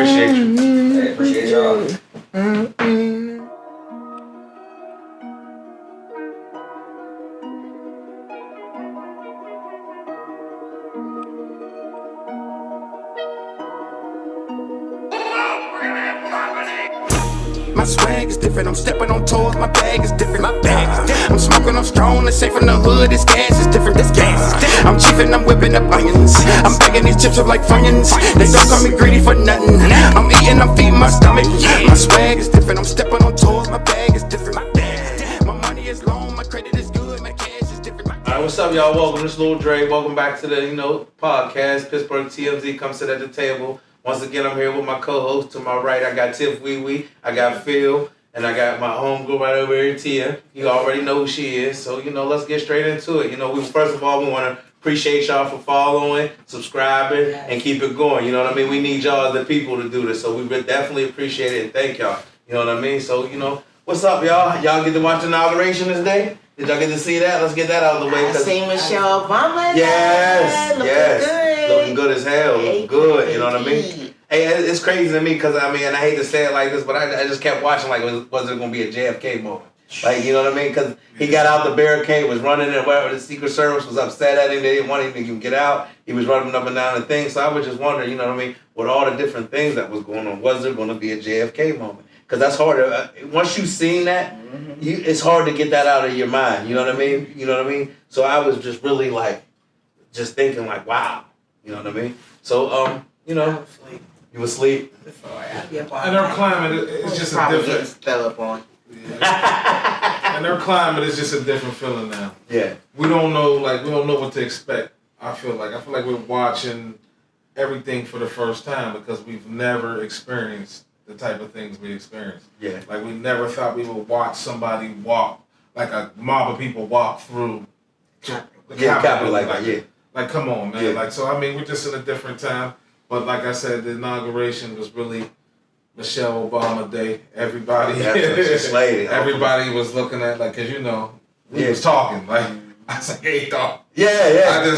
appreciate you. Hey, appreciate y'all. My swag is different, I'm stepping on toes, my bag is different, I'm smoking, I'm strong, let's say from the hood, this gas is different, I'm chiefin', I'm whipping up onions, I'm bagging these chips up like Funyuns, they don't call me greedy for nothing, I'm eating, I'm feeding my stomach, my swag is different, I'm stepping on toes, my bag is different, my money is long, my credit is good, my cash is different. Alright, what's up, y'all? Welcome, this is Lil Dre, welcome back to the, podcast, Pittsburgh TMZ, come sit at the table. Once again, I'm here with my co-host. To my right, I got Tiff Wee Wee, I got Phil, and I got my homegirl right over here, Tia. You already know who she is, so, let's get straight into it. First of all, we want to appreciate y'all for following, subscribing, and keep it going. You know what I mean? We need y'all as the people to do this, so we definitely appreciate it and thank y'all. You know what I mean? So, what's up, y'all? Y'all get to watch Inauguration this day? Did y'all get to see that? Let's get that out of the way. I seen Michelle Obama. Yes. Looking good as hell. Looking good. You know what I mean? Hey. Hey, it's crazy to me because, and I hate to say it like this, but I just kept watching like, was it going to be a JFK moment? Like, you know what I mean? Because he got out the barricade, was running and whatever, the Secret Service was upset at him. They didn't want him to even get out. He was running up and down the thing. So I was just wondering, you know what I mean, with all the different things that was going on, was there going to be a JFK moment? Because that's hard. Once you've seen that, it's hard to get that out of your mind. You know what I mean? You know what I mean? So I was just really like, just thinking like, wow. You know what I mean? So, you was asleep? And our climate is just a different. Fell up on. Yeah. And our climate is just a different feeling now. Yeah. We don't know what to expect. I feel like we're watching everything for the first time because we've never experienced the type of things we experienced. Yeah. Like we never thought we would watch somebody walk, like a mob of people walk through the Capitol like that. Yeah. Like, come on, man. Yeah. Like, so, I mean, we're just in a different time. But like I said, the inauguration was really Michelle Obama Day. Everybody was looking at, like, because, we was talking. Like, I was like, hey, dog. Yeah.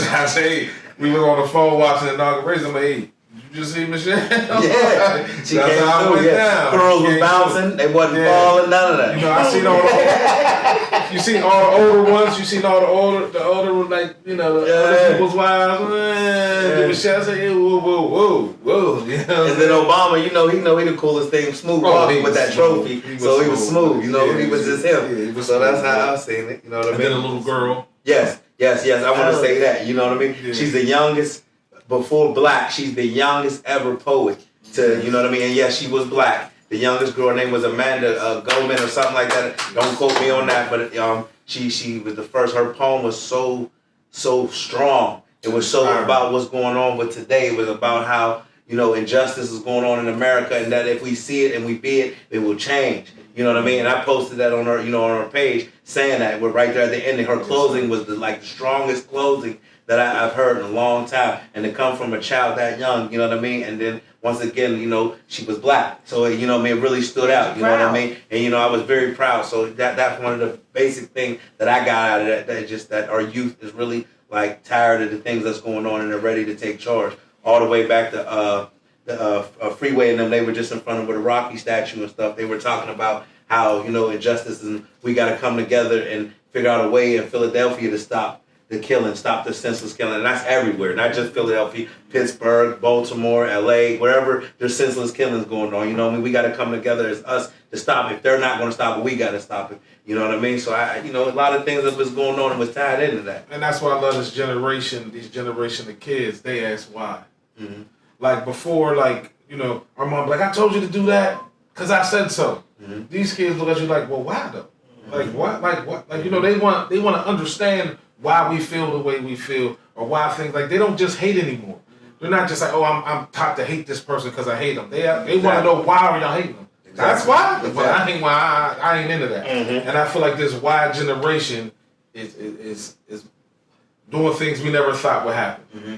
I say, we were on the phone watching the inauguration. I'm like, hey, did you just see Michelle? Yeah. That's how it went down. Girls was bouncing. They wasn't falling. None of that. I seen all the you seen all the older ones. You seen all the older like, the other people's wives. Michelle said, hey, whoa. And then Obama, he the coolest thing, smooth walking with that trophy. He was smooth. He was just him. So that's how I seen it. You know what I mean? And then a little girl. Yes. I want to say that. You know what I mean? Yeah. She's the youngest. Before black, she's the youngest ever poet to, you know what I mean? And yes, she was black. The youngest girl, her name was Amanda Goldman or something like that. Don't quote me on that, but she was the first. Her poem was so strong. It was so about what's going on with today. It was about how, injustice is going on in America and that if we see it and we be it, it will change. You know what I mean? And I posted that on her, on her page saying that. We're right there at the ending. Her closing was the strongest closing that I've heard in a long time, and to come from a child that young, you know what I mean? And then once again, she was black, so it really stood out, you know what I mean? And I was very proud. So that's one of the basic things that I got out of that. That just that our youth is really like tired of the things that's going on, and they're ready to take charge. All the way back to the Freeway and them, they were just in front of with a Rocky statue and stuff. They were talking about how injustice and we got to come together and figure out a way in Philadelphia to stop the killing, stop the senseless killing. And that's everywhere, not just Philadelphia, Pittsburgh, Baltimore, LA, wherever there's senseless killings going on. We got to come together as us to stop it. If they're not going to stop it, we got to stop it. You know what I mean? So, a lot of things that was going on was tied into that. And that's why I love this generation, of kids, they ask why. Mm-hmm. Like before, our mom like, I told you to do that because I said so. Mm-hmm. These kids look at you like, well, why though? Like what? Like what? Like, they want to understand why we feel the way we feel, or why things like they don't just hate anymore. They're not just like, oh, I'm taught to hate this person because I hate them. They want to know why are y'all hating them. Exactly. That's why. Exactly. Well, I ain't into that. Mm-hmm. And I feel like this Y generation is doing things we never thought would happen. Mm-hmm.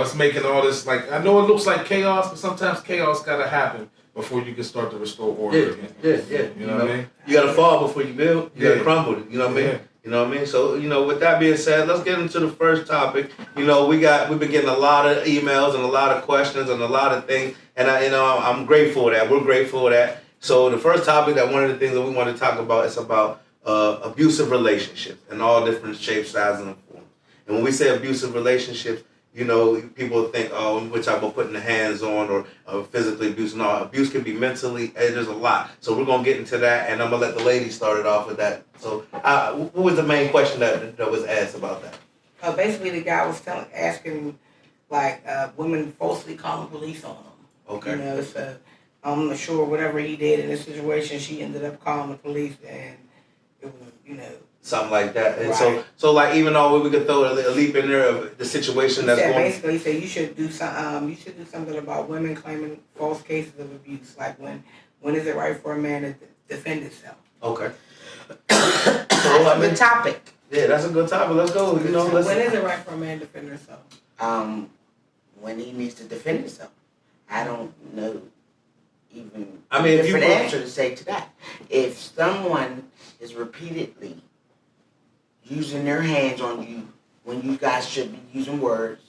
It's making all this like I know it looks like chaos, but sometimes chaos gotta happen before you can start to restore order again. Yeah. You know what I mean? You gotta fall before you build. You gotta crumble it. You know what I mean? You know what I mean? So, with that being said, let's get into the first topic. We've been getting a lot of emails and a lot of questions and a lot of things, and I'm grateful for that. We're grateful for that. So the first topic, that one of the things that we want to talk about is about abusive relationships in all different shapes, sizes, and forms. And when we say abusive relationships, people think, we're talking about putting the hands on or physically abuse. No, abuse can be mentally. There's a lot. So we're going to get into that, and I'm going to let the lady start it off with that. So what was the main question that was asked about that? Basically, the guy was asking, women falsely calling police on him. Okay. So I'm not sure whatever he did in this situation, she ended up calling the police, and it was, something like that. And right. so like, even though we could throw a leap in there of the situation that's going. Basically, he said you should do something about women claiming false cases of abuse. Like when is it right for a man to defend himself? Okay. That's a good topic. Yeah, that's a good topic. Let's go. When is it right for a man to defend himself? When he needs to defend himself. I don't know even different answer to say to that. If someone is repeatedly using their hands on you when you guys should be using words,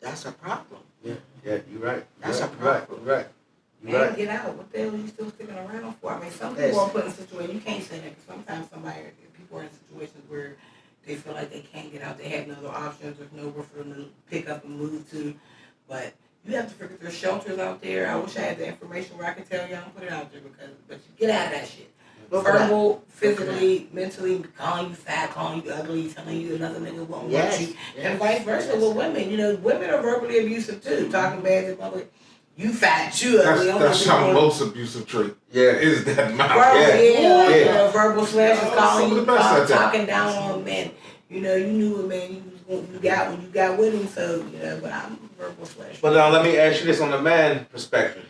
that's a problem. Yeah, you're right. That's a problem. You're right. Man, get out. What the hell are you still sticking around for? I mean, some people are put in situations, you can't say that, because sometimes people are in situations where they feel like they can't get out, they have no other options, there's nowhere for them to pick up and move to, but you have to figure there's shelters out there. I wish I had the information where I could tell y'all and put it out there, but you get out of that shit. Verbal, physically, mentally, calling you fat, calling you ugly, telling you another nigga won't want you, and vice versa with women. Women are verbally abusive too, talking bad to public. You fat, you ugly. That's our most abusive trait. Yeah, is that mouth? Verbal slashes, calling you, talking down on men. You knew a man you got when you got with him. So but I'm verbal slash. But now let me ask you this on the man perspective.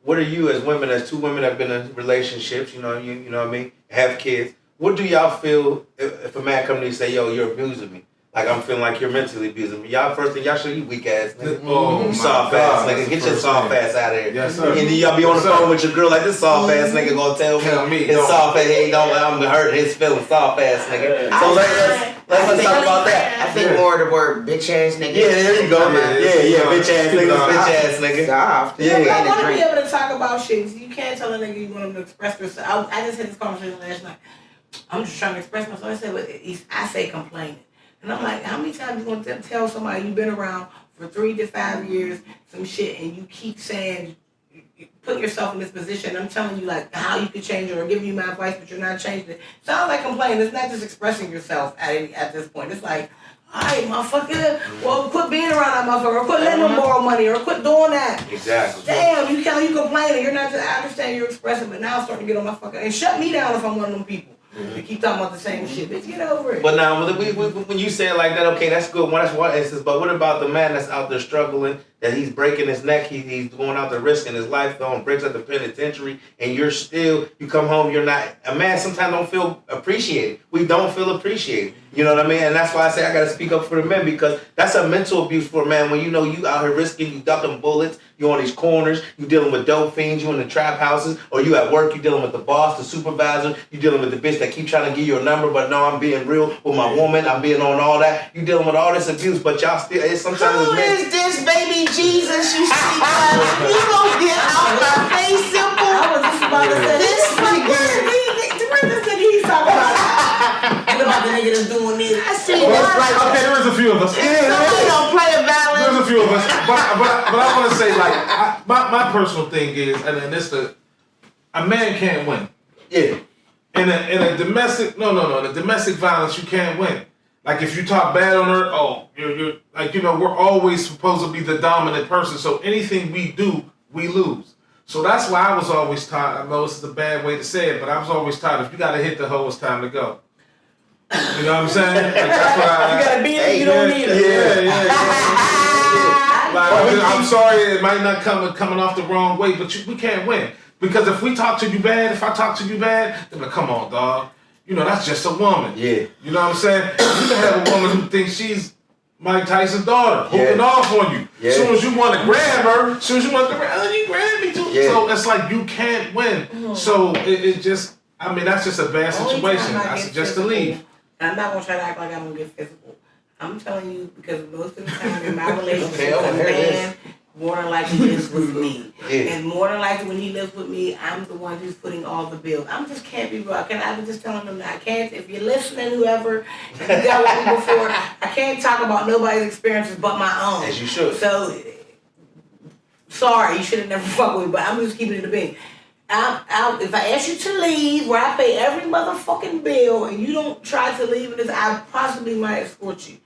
What are you, as women, as two women that have been in relationships, you know what I mean, have kids, what do y'all feel if a man come to you and say, yo, you're abusing me? Like, I'm feeling like you're mentally abusing me. Y'all show you weak ass nigga. Oh, you soft ass nigga. Get your soft ass out of here. Yes, sir. And then y'all be on the phone with your girl like, this soft ass nigga gonna tell me his soft ass, I'm gonna hurt his feelings, soft ass nigga. So let's talk about that. I think more of the word bitch ass nigga. Yeah, there you go. Yeah, bitch ass nigga. Soft. Yeah, I want to be able to talk about shit. You can't tell a nigga you want him to express yourself. I just had this conversation last night. I'm just trying to express myself. I said, I say complaining. And I'm like, how many times you going to tell somebody you've been around for 3 to 5 years some shit, and you keep saying, put yourself in this position. I'm telling you like how you could change it or giving you my advice, but you're not changing it. Sounds like complaining. It's not just expressing yourself at this point. It's like, all right, motherfucker, well, quit being around that motherfucker, or quit letting them borrow money, or quit doing that. Exactly. Damn, you complaining. You're not just, I understand you're expressing, but now I'm starting to get on my fucking, and shut me down if I'm one of them people. You keep talking about the same shit, bitch. Get over it. But now, when you say it like that, okay, that's good. That's one instance. But what about the man that's out there struggling, that he's breaking his neck, he's going out there risking his life, going breaks at the penitentiary, and you come home, you're not. A man sometimes don't feel appreciated. We don't feel appreciated. You know what I mean? And that's why I say I got to speak up for the men, because that's a mental abuse for a man when you out here risking, you ducking bullets, you on these corners, you dealing with dope fiends, you in the trap houses, or you at work, you dealing with the boss, the supervisor, you dealing with the bitch that keep trying to give you a number, but no, I'm being real with my woman, I'm being on all that. You dealing with all this abuse, but y'all still, sometimes who is this baby Jesus you see? You gonna get out my face, simple? I was just about to say this nigga. This nigga he's talking about. What about the nigga that's doing this? I see this like okay, there is a few of us. somebody don't play a ballad. There's a few of us, but I want to say like my personal thing is, and it's a man can't win. Yeah. In a domestic in a domestic violence you can't win. Like if you talk bad on her, you're like we're always supposed to be the dominant person. So anything we do, we lose. So that's why I was always taught. I know this is a bad way to say it, but I was always taught if you gotta hit the hoe, it's time to go. You know what I'm saying? Like, that's why you gotta beat it, you don't need it. Yeah. Like, I'm sorry, it might not coming off the wrong way, but we can't win. Because if we talk to you bad, if I talk to you bad, they're like, come on, dog. That's just a woman. Yeah. You know what I'm saying? You can have a woman who thinks she's Mike Tyson's daughter, hooking off on you. Yeah. As soon as you want to grab her, you grab me too. Yeah. So it's like you can't win. So it just, that's just a bad situation. I suggest to leave. And I'm not gonna try to act like I don't get physical. I'm telling you because most of the time in my relationship, Okay, a man more than likely lives with me. Yeah. And more than likely when he lives with me, I'm the one who's putting all the bills. I just can't be real. I was just telling them that I can't, if you're listening, whoever, if you dealt with me before, I can't talk about nobody's experiences but my own. As you should. So, sorry, you should have never fucked with me, but I'm just keeping it a bean. If I ask you to leave, where I pay every motherfucking bill, and you don't try to leave this, I possibly might escort you.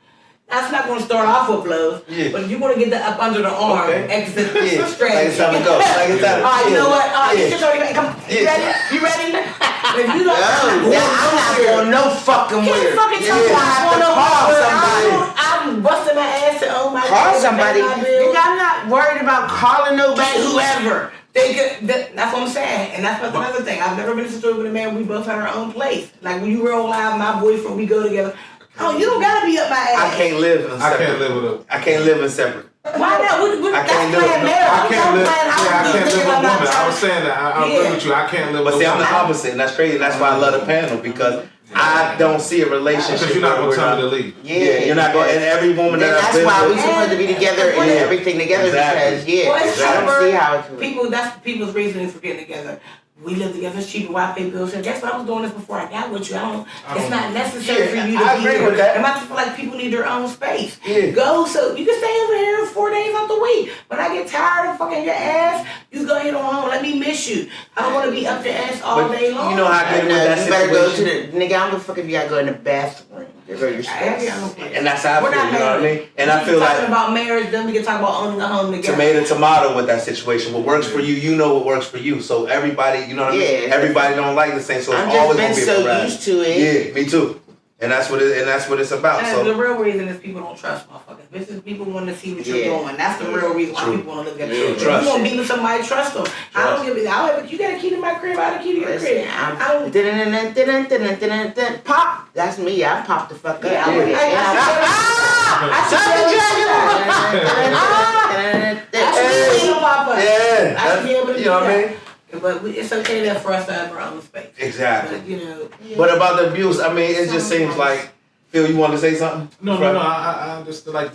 That's not going to start off with blows, but if you want to get the up under the arm, exit straight. Like it's time to go. Like it's time to go. All right, you know what? You just already come. You ready? You ready? If you don't, I'm not going no fucking can't where. fucking tell me I want to Call somebody. I'm busting my ass to own my Call bills, somebody. pay my bills. Nigga, I'm not worried about calling nobody. Whoever. That's what I'm saying. And that's another thing. I've never been in a situation with a man, we both had our own place. Like when you were on live, my boyfriend, we go together. Oh, you don't gotta be up my ass. I can't live in separate. I can't live with her. I can't live in separate. Why not? I can't do it. I can't live. Yeah, I can't live with women. I was saying that. I agree with you. I can't live with But see, I'm women. the opposite, and that's crazy. And that's why I love the panel because I don't see a relationship. Because you're not gonna tell me to leave. Yeah, you're not going. And every woman that I've That's been why we with, supposed to be together and everything together because Well, it's I don't see how it's people. That's people's reasoning for getting together. We live together, it's cheaper, why pay bills? Guess what? I was doing this before I got with you. It's not necessary for you to I be agree here. with that. And I feel like people need their own space. Yeah. Go, so you can stay over here 4 days out the week. When I get tired of fucking your ass, you go ahead on home. Let me miss you. I don't want to be up your ass all day long. You know how I get with that You better go to situation. the nigga. I don't give a fuck if you gotta go in the bathroom. You go to your space. And that's how I We're feel, not you know what I married. mean? And I feel talking like about marriage, then we can talk about owning a home together. tomato with that situation. What works for you, you know what works for you. So everybody, you know what I mean? Everybody don't like the same, so it's I've always just gonna been be a so variety. used to it. Yeah, me too. And that's what it's about. And So the real reason is people don't trust motherfuckers. This is people want to see what you're doing. That's the real reason why people want to live together. If you want to be with somebody, trust them. I don't give it. You got a key to my crib. I got a key to your crib. Pop. That's me. I popped the fuck up. You know what I mean? But it's okay there for us to have our own space. Exactly. But, you know. But about the abuse, I mean, it just seems like, Phil, you want to say something? No. I just like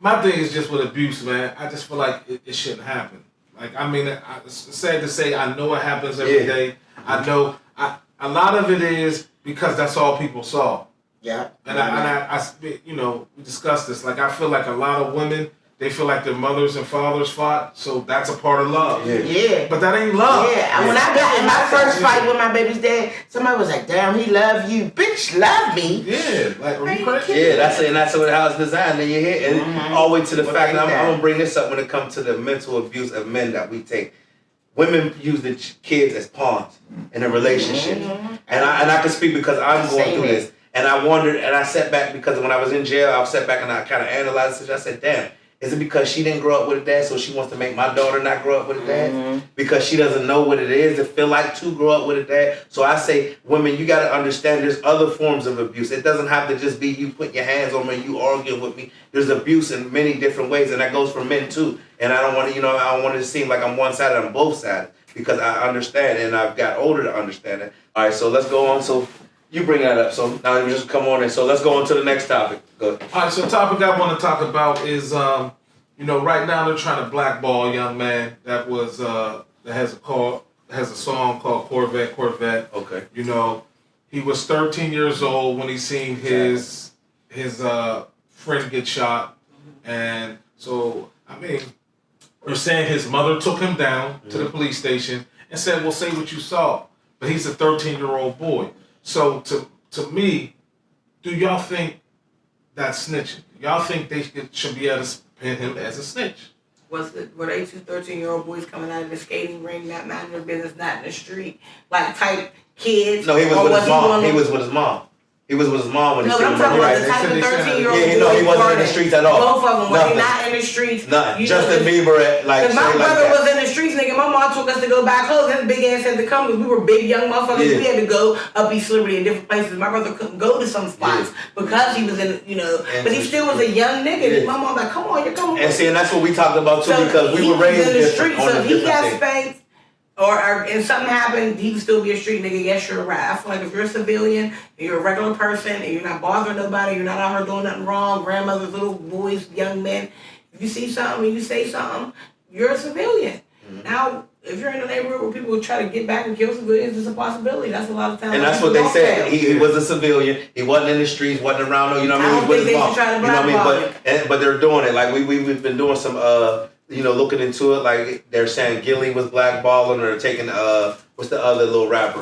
my thing is just with abuse, man. I just feel like it shouldn't happen. Like, I mean, it's sad to say, I know it happens every day. I know a lot of it is because that's all people saw. Yeah. And I you know, we discussed this. Like, I feel like a lot of women, they feel like their mothers and fathers fought, so that's a part of love. Yeah. But that ain't love. Yeah. When I got in my first fight with my baby's dad, somebody was like, "Damn, he love you, bitch, love me." Yeah. Like, are you crazy? Yeah, that's how it's designed in your head. And all the way to the fact, and I'm gonna bring this up when it comes to the mental abuse of men that we take. Women use the kids as pawns in a relationship, and I can speak because I'm going through this. And I wondered, and I sat back because when I was in jail, I sat back and I kind of analyzed it. I said, "Damn, is it because she didn't grow up with a dad, so she wants to make my daughter not grow up with a dad? Because she doesn't know what it is to feel like to grow up with a dad?" So I say, women, you got to understand there's other forms of abuse. It doesn't have to just be you putting your hands on me, you arguing with me. There's abuse in many different ways, and that goes for men too. And I don't want to, I don't want it to seem like I'm one-sided, I'm both sides, because I understand, and I've got older to understand it. All right, so let's go on. So you bring that up. So now you just come on in. So let's go on to the next topic. Go ahead. All right, so the topic I want to talk about is, right now they're trying to blackball a young man that was that has a song called Corvette. Okay. He was 13 years old when he seen his friend get shot, and so I mean, they're saying his mother took him down to the police station and said, "Well, say what you saw." But he's a 13-year-old boy. So to me, do y'all think that's snitching? Y'all think they should be able to pin him as a snitch? Were they two 13-year-old boys coming out of the skating ring, not minding their business, not in the street, like type kids? No, he was with his mom. He was with his mom. He was with his mom when he No, seen but I'm him. talking about Right. the type of 13-year-old Yeah, no, he wasn't in the streets at all. Both of them, were they Nothing. not in the streets? Nothing. Justin Bieber at Because my brother was in the streets, nigga. My mom took us to go buy clothes. His big ass had to come because we were big young motherfuckers. Yeah. We had to go up East Liberty in different places. My brother couldn't go to some spots because he was in, but he still was a young nigga. Yeah. My mom like, come on, you're coming. And see, and that's what we talked about too, So because we he were was raised in the different streets, on so a he different got thing. spanked. and something happened, he would still be a street nigga. Yes, you're right. I feel like if you're a civilian and you're a regular person and you're not bothering nobody, you're not out here doing nothing wrong, grandmothers, little boys, young men, if you see something and you say something, you're a civilian. Mm-hmm. Now, if you're in a neighborhood where people try to get back and kill civilians, it's a possibility. That's a lot of times. And that's what they said. He was a civilian. He wasn't in the streets, wasn't around. You know what I mean? He was his mom. You know what I mean? But they're doing it. Like we've been doing some looking into it. Like they're saying Gilly was blackballing, or they're taking what's the other little rapper?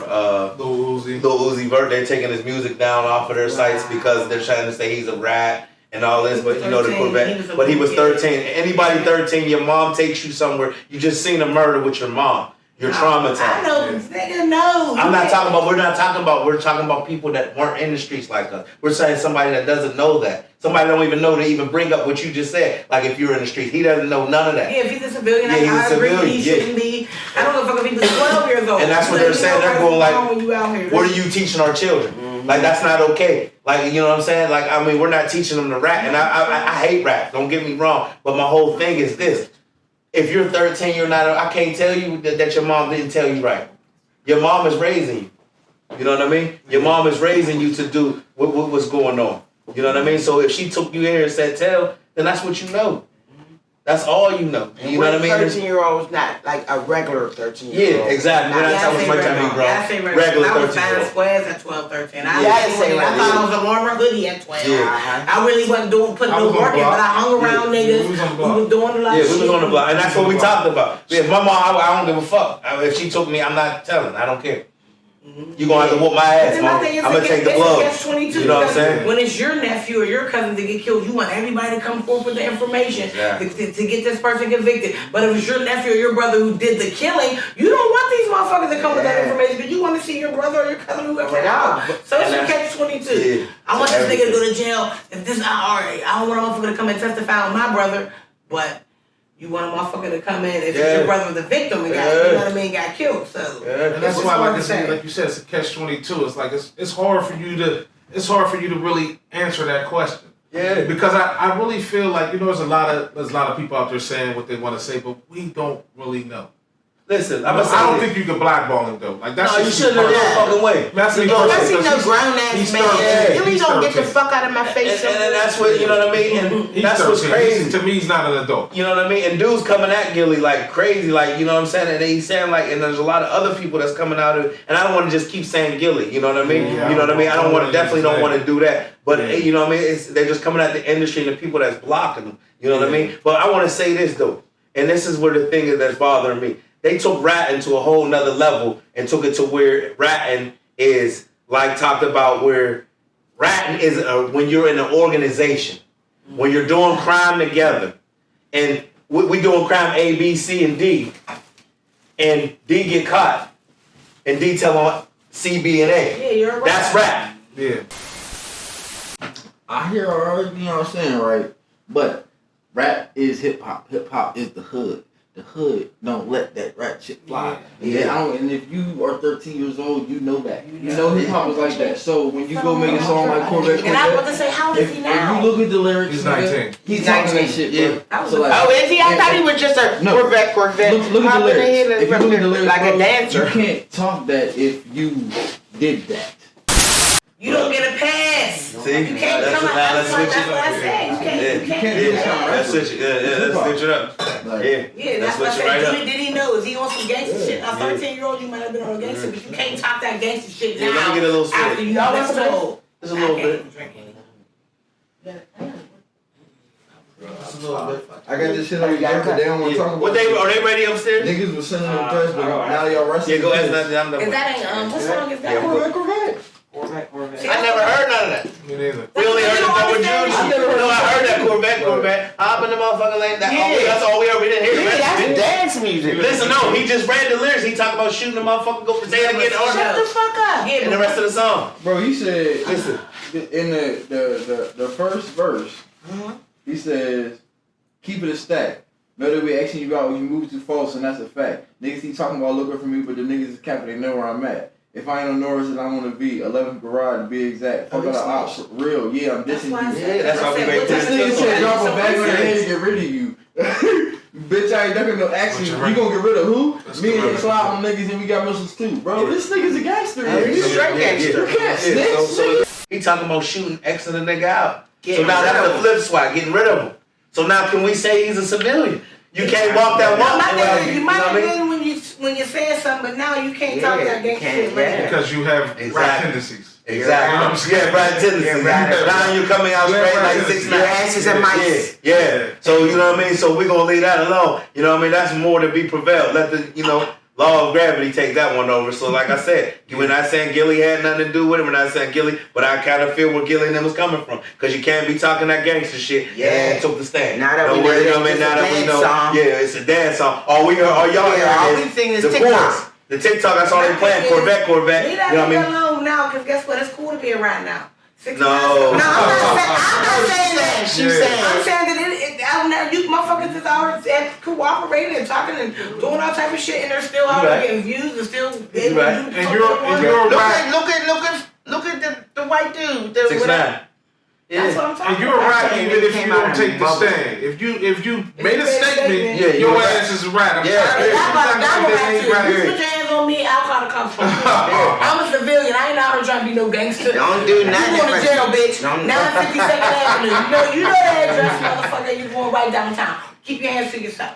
Lil Uzi Vert. They're taking his music down off of their sites because they're trying to say he's a rat. And all this, but you know the quarterback. But he was 13. Anybody 13, your mom takes you somewhere. You just seen a murder with your mom. You're traumatized. I know, nigga, no. I'm not talking about. We're talking about people that weren't in the streets like us. We're saying somebody that doesn't know that. Somebody don't even know to even bring up what you just said. Like if you're in the streets, he doesn't know none of that. Yeah, if he's a civilian, I agree. He shouldn't be. I don't give a fuck if he's 12 years old. And that's what they're saying. They're going like, what are you teaching our children? Mm-hmm. Like that's not okay. Like you know what I'm saying? Like I mean, we're not teaching them to rap, and I hate rap. Don't get me wrong, but my whole thing is this. If you're 13, you're not. I can't tell you that your mom didn't tell you right. Your mom is raising you. You know what I mean? Your mom is raising you to do what's going on. You know what I mean? So if she took you in here and said tell, then that's what you know. That's all you know. You know what I mean? 13-year-old's not like a regular 13-year-old. Yeah, exactly. We're not talking about time, bro. Regular 13-year-old. I was buying squares at 12, 13. I thought I was a warmer hoodie at 12. Yeah. I really wasn't putting no work in, but I hung around niggas. We was doing a lot of shit. Yeah, we was on the block. And that's what we talked about. Yeah, my mom, I don't give a fuck. If she took me, I'm not telling. I don't care. You gonna have to whoop my ass, mom. I'm gonna take the blows. You know what I'm saying? When it's your nephew or your cousin to get killed, you want everybody to come forth with the information to get this person convicted. But if it's your nephew or your brother who did the killing, you don't want these motherfuckers to come with that information, but you want to see your brother or your cousin who got killed. So it's your catch-22. I want this nigga to go to jail. If this, I don't want a motherfucker to come and testify on my brother, but you want a motherfucker to come in if your brother was the victim and got, you know what I mean, got killed. So and that's why, like you said, it's a catch-22. It's like it's hard for you to really answer that question. Yeah. Because I really feel like there's a lot of people out there saying what they want to say, but we don't really know. Listen, I don't think you can blackball him though. Like that's you shouldn't have no fucking way. I see no grown ass man. You don't get the fuck out of my face. And that's what you know what I mean. And that's what's crazy. To me, he's not an adult. You know what I mean. And dudes coming at Gilly like crazy, like you know what I'm saying. And he's saying like, and there's a lot of other people that's coming out of. And I don't want to just keep saying Gilly. You know what I mean. Yeah, you know what I mean. I don't want to definitely don't want to do that. But you know what I mean. They're just coming at the industry and the people that's blocking them. You know what I mean. But I want to say this though, and this is where the thing is that's bothering me. They took ratting to a whole nother level and took it to where ratting is like talked about where ratting is when you're in an organization, when you're doing crime together, and we doing crime A, B, C, and D, and D get caught, and D tell on C, B, and A. Yeah, you're right. That's rap. Yeah. I hear everything y'all saying, right? But rap is hip hop. Hip hop is the hood. The hood don't let that rap shit fly. And if you are 13 years old, you know that. You know hip hop is like that. So when you go make a song like Corvette, and I was about to say, how is he now? If you look at the lyrics, he's 19. He's talking that shit, bro. So like, is he? I thought he was just a Corvette. Look at the lyrics. If you look at the lyrics, like a dancer. You can't talk that if you did that. You don't get a pass. See, you can't that's come out. That's what I said. You can't. Let's switch it up. That's what I said. Did he know? Is he on some gangster shit? Now, 13-year-old, you might have been on gangster, but you can't talk that gangster shit now. Let me get a little switch. After you know what's told. Just a little bit. I got this shit on your but they don't want to talk about it. Are they ready upstairs? Niggas was sending them threats, but now y'all wrestling. Yeah, go ask them. If that ain't, what song is that? Corvette. I never heard none of that. Me neither. We only heard it from with Judy. I heard that Corvette. Hop in the motherfucking lane. That's all we heard. We didn't hear it. That's dance music. Listen, no, he just read the lyrics. He talked about shooting the motherfucker, go say it again. Shut the fuck up. And the rest of the song. Bro, he said, listen, in the first verse, he says, keep it a stack. Know that we asking you out when you move too false, and that's a fact. Niggas keep talking about looking for me, but the niggas is capping, they know where I'm at. If I ain't on Norris, then I'm on the V. 11th garage to be exact. Fuck out the ops. Real, I'm dissing you. That's why we make this nigga said drop a bag on your head to get rid of you. Bitch, I ain't ducking no action. You gonna get rid of who? Me and slide on niggas and we got missiles too. Bro, this nigga's a gangster. He's a straight gangster. You can't snitch, So he talking about shooting Xing the nigga out. So now that's the flip side, getting rid of him. So now can we say he's a civilian? You can't walk that walk. You might have been when you said something, but now you can't talk that gangster shit. Because you have right tendencies. Exactly. Yeah, right tendencies. Now you're coming out straight like 6'9". Your asses and mice. Yeah. So you know what I mean? So we're gonna leave that alone. You know what I mean? That's more to be prevailed. Let the law of gravity take that one over. So like I said, we're not saying Gilly had nothing to do with it. We're not saying Gilly, but I kind of feel where Gilly and them was coming from. Because you can't be talking that gangster shit and took the stand. Now that we know, it's a dance song. All y'all hearing is the chorus. The TikTok, that's all they playing. Corvette. Leave that nigga alone now, because guess what? It's cool to be around now. No, I'm not saying that. I'm saying that you motherfuckers is already cooperating and talking and doing all type of shit, and they're still out getting views and still. And you're right. Look at the white dude. 6'9". That's what I'm talking about. And you're right, even if you don't take the stand. If you made a statement, your ass is right. I'm tired of you put your hands on me, I'll call the cops. I'm a civilian. I ain't out here trying to be no gangster. Don't do nothing. You going to jail, bitch. 952nd Avenue. You know the address, motherfucker. You going right downtown. Keep your hands to yourself.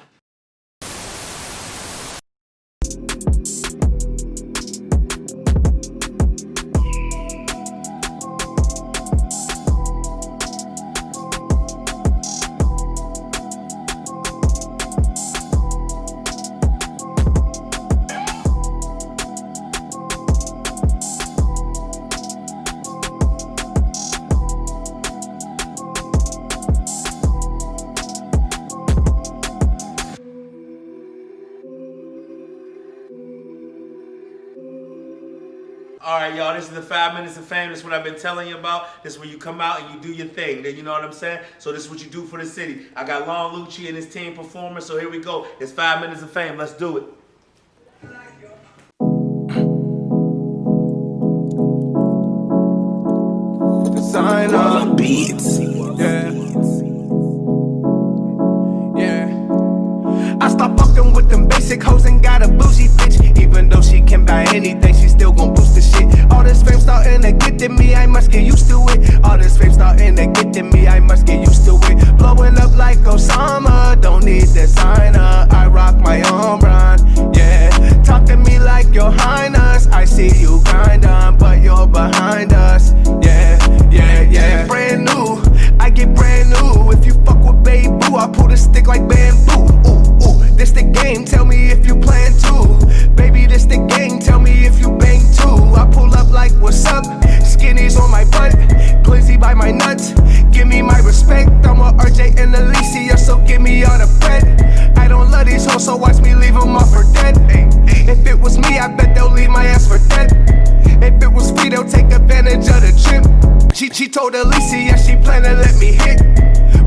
All right, y'all, this is the 5 minutes of fame. This is what I've been telling you about. This is where you come out and you do your thing. Then you know what I'm saying? So this is what you do for the city. I got Long Lucci and his team performing, so here we go. It's 5 minutes of fame. Let's do it. Designer beats. Yeah. I stopped fucking with them basic hoes and got a bougie bitch. Even though she can buy anything, she still gon' boost the shit. All this fame starting to get to me, I must get used to it. All this fame starting to get to me, I must get used to it. Blowing up like Osama, don't need designer. I rock my own brand, yeah. Talk to me like your highness. I see you grind on, but you're behind us, yeah. Brand new, I get brand new. If you fuck with Babe Boo, I pull the stick like bamboo. Ooh, this the game, tell me if you plan to. Baby, this the game, tell me if you bang too. I pull up like, what's up? Skinnies on my butt, glizzy by my nuts. Give me my respect, I'm a RJ and Alicia, so give me all the bread. I don't love these hoes, so watch me leave them off for dead. If it was me, I bet they'll leave my ass for dead. If it was free, they'll take advantage of the trip. She told Alicia, she plan to let me hit.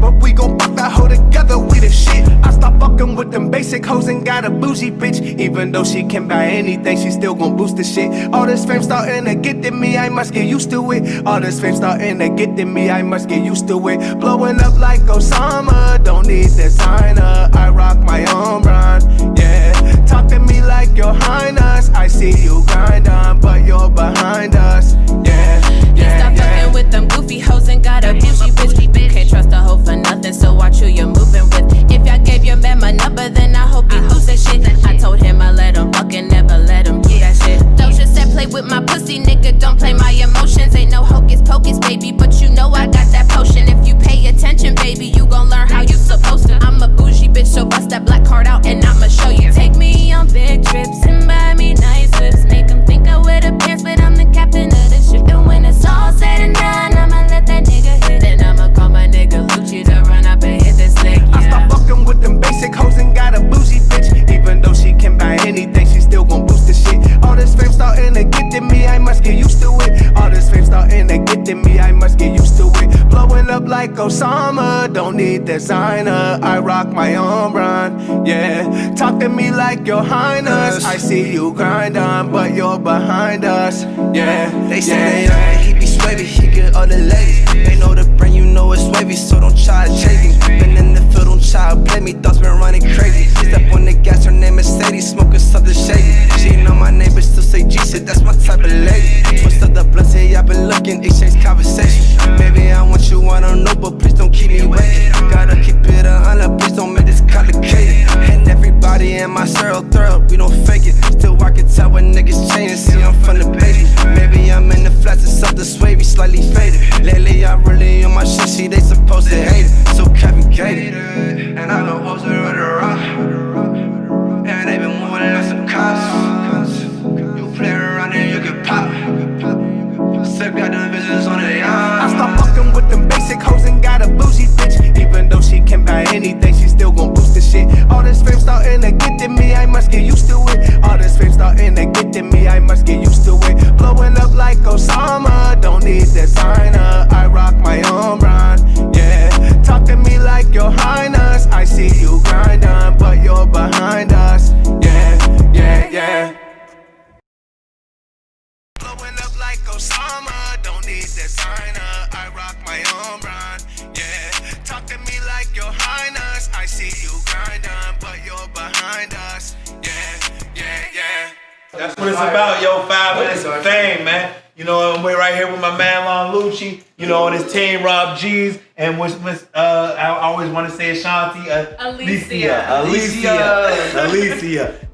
But we gon' fuck that hoe together, we the shit. I stopped fucking with them basic hoes and got a bougie bitch. Even though she can buy anything, she still gon' boost the shit. All this fame starting to get to me, I must get used to it. All this fame starting to get to me, I must get used to it. Blowing up like Osama, don't need designer. I rock my own brand, yeah. Talk to me like your highness. I see you grind on, but you're behind us, yeah. Stop fucking with them goofy hoes and got a bougie bitch. Can't trust a hoe for nothing, so watch who you're moving with. If y'all gave your man my number, then I hope he lose that shit. I told him I let him fuck and never let him do that shit. Doja said play with my pussy, nigga, don't play my emotions. Ain't no hocus pocus, baby, but you know I got that potion. If you pay attention, baby, you gon' learn how you supposed to. I'm a bougie bitch, so bust that black card out and I'ma show you. Take me on big trips and buy me nice whips. Make them think I wear the pants, but I'm the captain of the ship. And when it's all said and done, I'ma let that nigga hit. Then I'ma call my nigga Lucci to run up and hit this lick, yeah. I stopped fucking with them basic hoes and got a bougie bitch. Even though she can buy anything, she still gon' boost the shit. All this fame starting to get to me, I must get used to it. All this fame starting to get to me, I must get used to it. Blowing up like Osama, don't need designer. I rock my own brand, yeah. Talk to me like your highness. I see you grind on, but you're behind us, yeah. They say he be swavy, he get all the ladies. They know the brand, you know know it's wavy, so don't try to chase me. Been in the field, don't try to play me, thoughts been running crazy. Step on the gas, her name Mercedes, smoking something shady. She ain't know my name, but still say G shit, that's my type of lady. Twist up the blunts, hey, I've been looking, exchange conversation. Maybe I want you, I don't know, but please don't keep me waiting. Gotta keep it 100, please don't make this complicated. And everybody in my circle thorough, we don't fake it. Still I can tell when niggas changing, see I'm from the basement. Maybe I'm in the flats and something swavy, slightly faded. Lately I really on my shit, see they supposed to hate it. So cavigated, and I know hoes are on the run. And they been moving like some cops. You play around and you get pop. Still got them bitches on the yacht. I stop fucking with them basic hoes and got a bougie bitch. Even though she can buy anything, she still gon' boost the shit. All this fame starting to get to me, I must get used to it. All this fame starting to get to me, I must get used to it. Blowing up like Osama, don't need designer. I rock my own brand, yeah. Talk to me like your highness. I see you grinding, but you're behind us, yeah, yeah, yeah. Blowing up like Osama, don't need designer. I rock my own brand, yeah. Talk to me like your highness. I see you grinding, but you're behind us, yeah, yeah, yeah. That's what it's about, yo. 5 minutes of fame, man. You know, we're right here with my man Lon Lucci, you know, and his team, Rob G's, and I always want to say Ashanti, Alicia.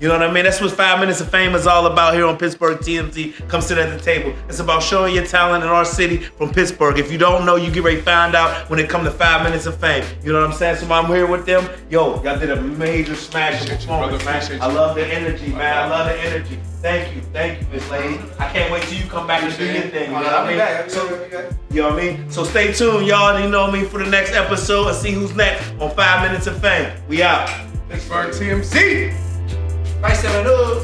You know what I mean? That's what 5 minutes of fame is all about here on Pittsburgh TMZ. Come sit at the table. It's about showing your talent in our city from Pittsburgh. If you don't know, you get ready to find out when it comes to 5 minutes of fame. You know what I'm saying? So I'm here with them. Yo, y'all did a major smash performance, man. I love the energy, man. I love the energy. Thank you, Miss Lady. I can't wait till you come back and do your thing. You know what I mean? You know what I mean? So stay tuned, y'all. You know what I mean, for the next episode and see who's next on 5 minutes of fame. We out. Pittsburgh TMZ. Right, 7 up.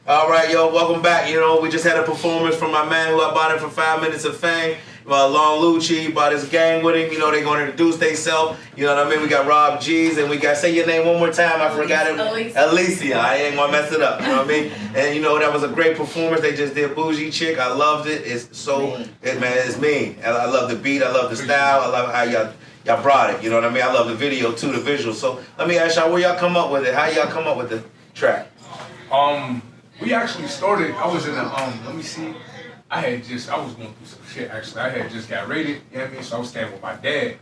All right, yo, welcome back. You know, we just had a performance from my man who I bought it for 5 minutes of fame. Lon Lucci, bought his gang with him. You know, they're going to introduce themselves. You know what I mean? We got Rob G's, and we got, say your name one more time. I forgot it. Alicia. I ain't going to mess it up. You know what I mean? And, you know, that was a great performance. They just did Bougie Chick. I loved it. It's so, it's mean. I love the beat. I love the style. I love how y'all brought it. You know what I mean? I love the video, too, the visual. So let me ask y'all, where y'all come up with it? How y'all come up with the track? We actually started, I was in a, let me see, I was going through some shit actually. I had just got raided, you know what I mean? So I was staying with my dad.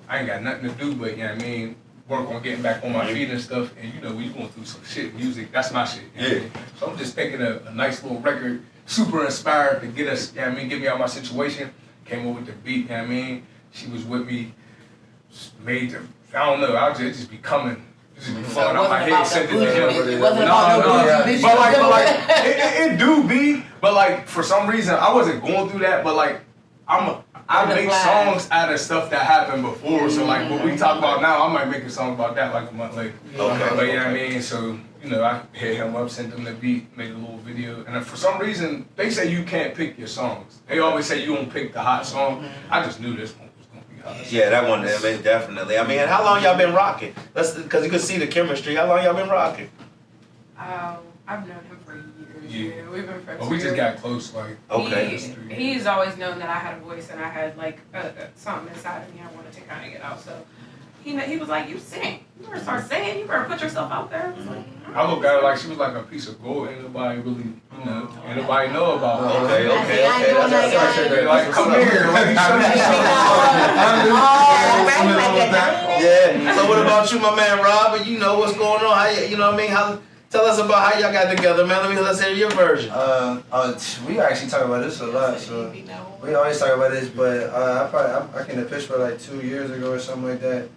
I ain't got nothing to do but, you know what I mean, work on getting back on my feet and stuff. And you know, when you going through some shit, music, that's my shit. You know what I mean? So I'm just thinking a nice little record, super inspired to get us, you know what I mean, get me out of my situation. Came up with the beat, you know what I mean? She was with me, made the, I don't know, I'll just be coming. Just be falling out my head, sent it to him. It wasn't about no bougie. But like, it do be. But like, for some reason, I wasn't going through that. But like, I make songs out of stuff that happened before. So like, what we talk about now, I might make a song about that like a month later. Okay. But you know what I mean? So, you know, I hit him up, sent him the beat, made a little video. And for some reason, they say you can't pick your songs. They always say you don't pick the hot song. I just knew this one. Yeah, that one, I mean, definitely. I mean, how long y'all been rocking? Because you can see the chemistry. How long y'all been rocking? I've known him for years. Yeah. We've been friends. But we just got close, like. Okay. He's always known that I had a voice and I had like something inside of me I wanted to kind of get out. So he was like, "You sing. You better start singing. You better put yourself out there." I was like, I look at her like she was like a piece of gold. Ain't nobody really, you know, ain't nobody know about her. Okay. Like, come here. Yeah. So what about you, my man Rob? You know what's going on? How you know what I mean? Tell us about how y'all got together, man. Let's hear your version. We actually talk about this a lot, so we always talk about this. But I came to Pittsburgh like 2 years ago or something like that.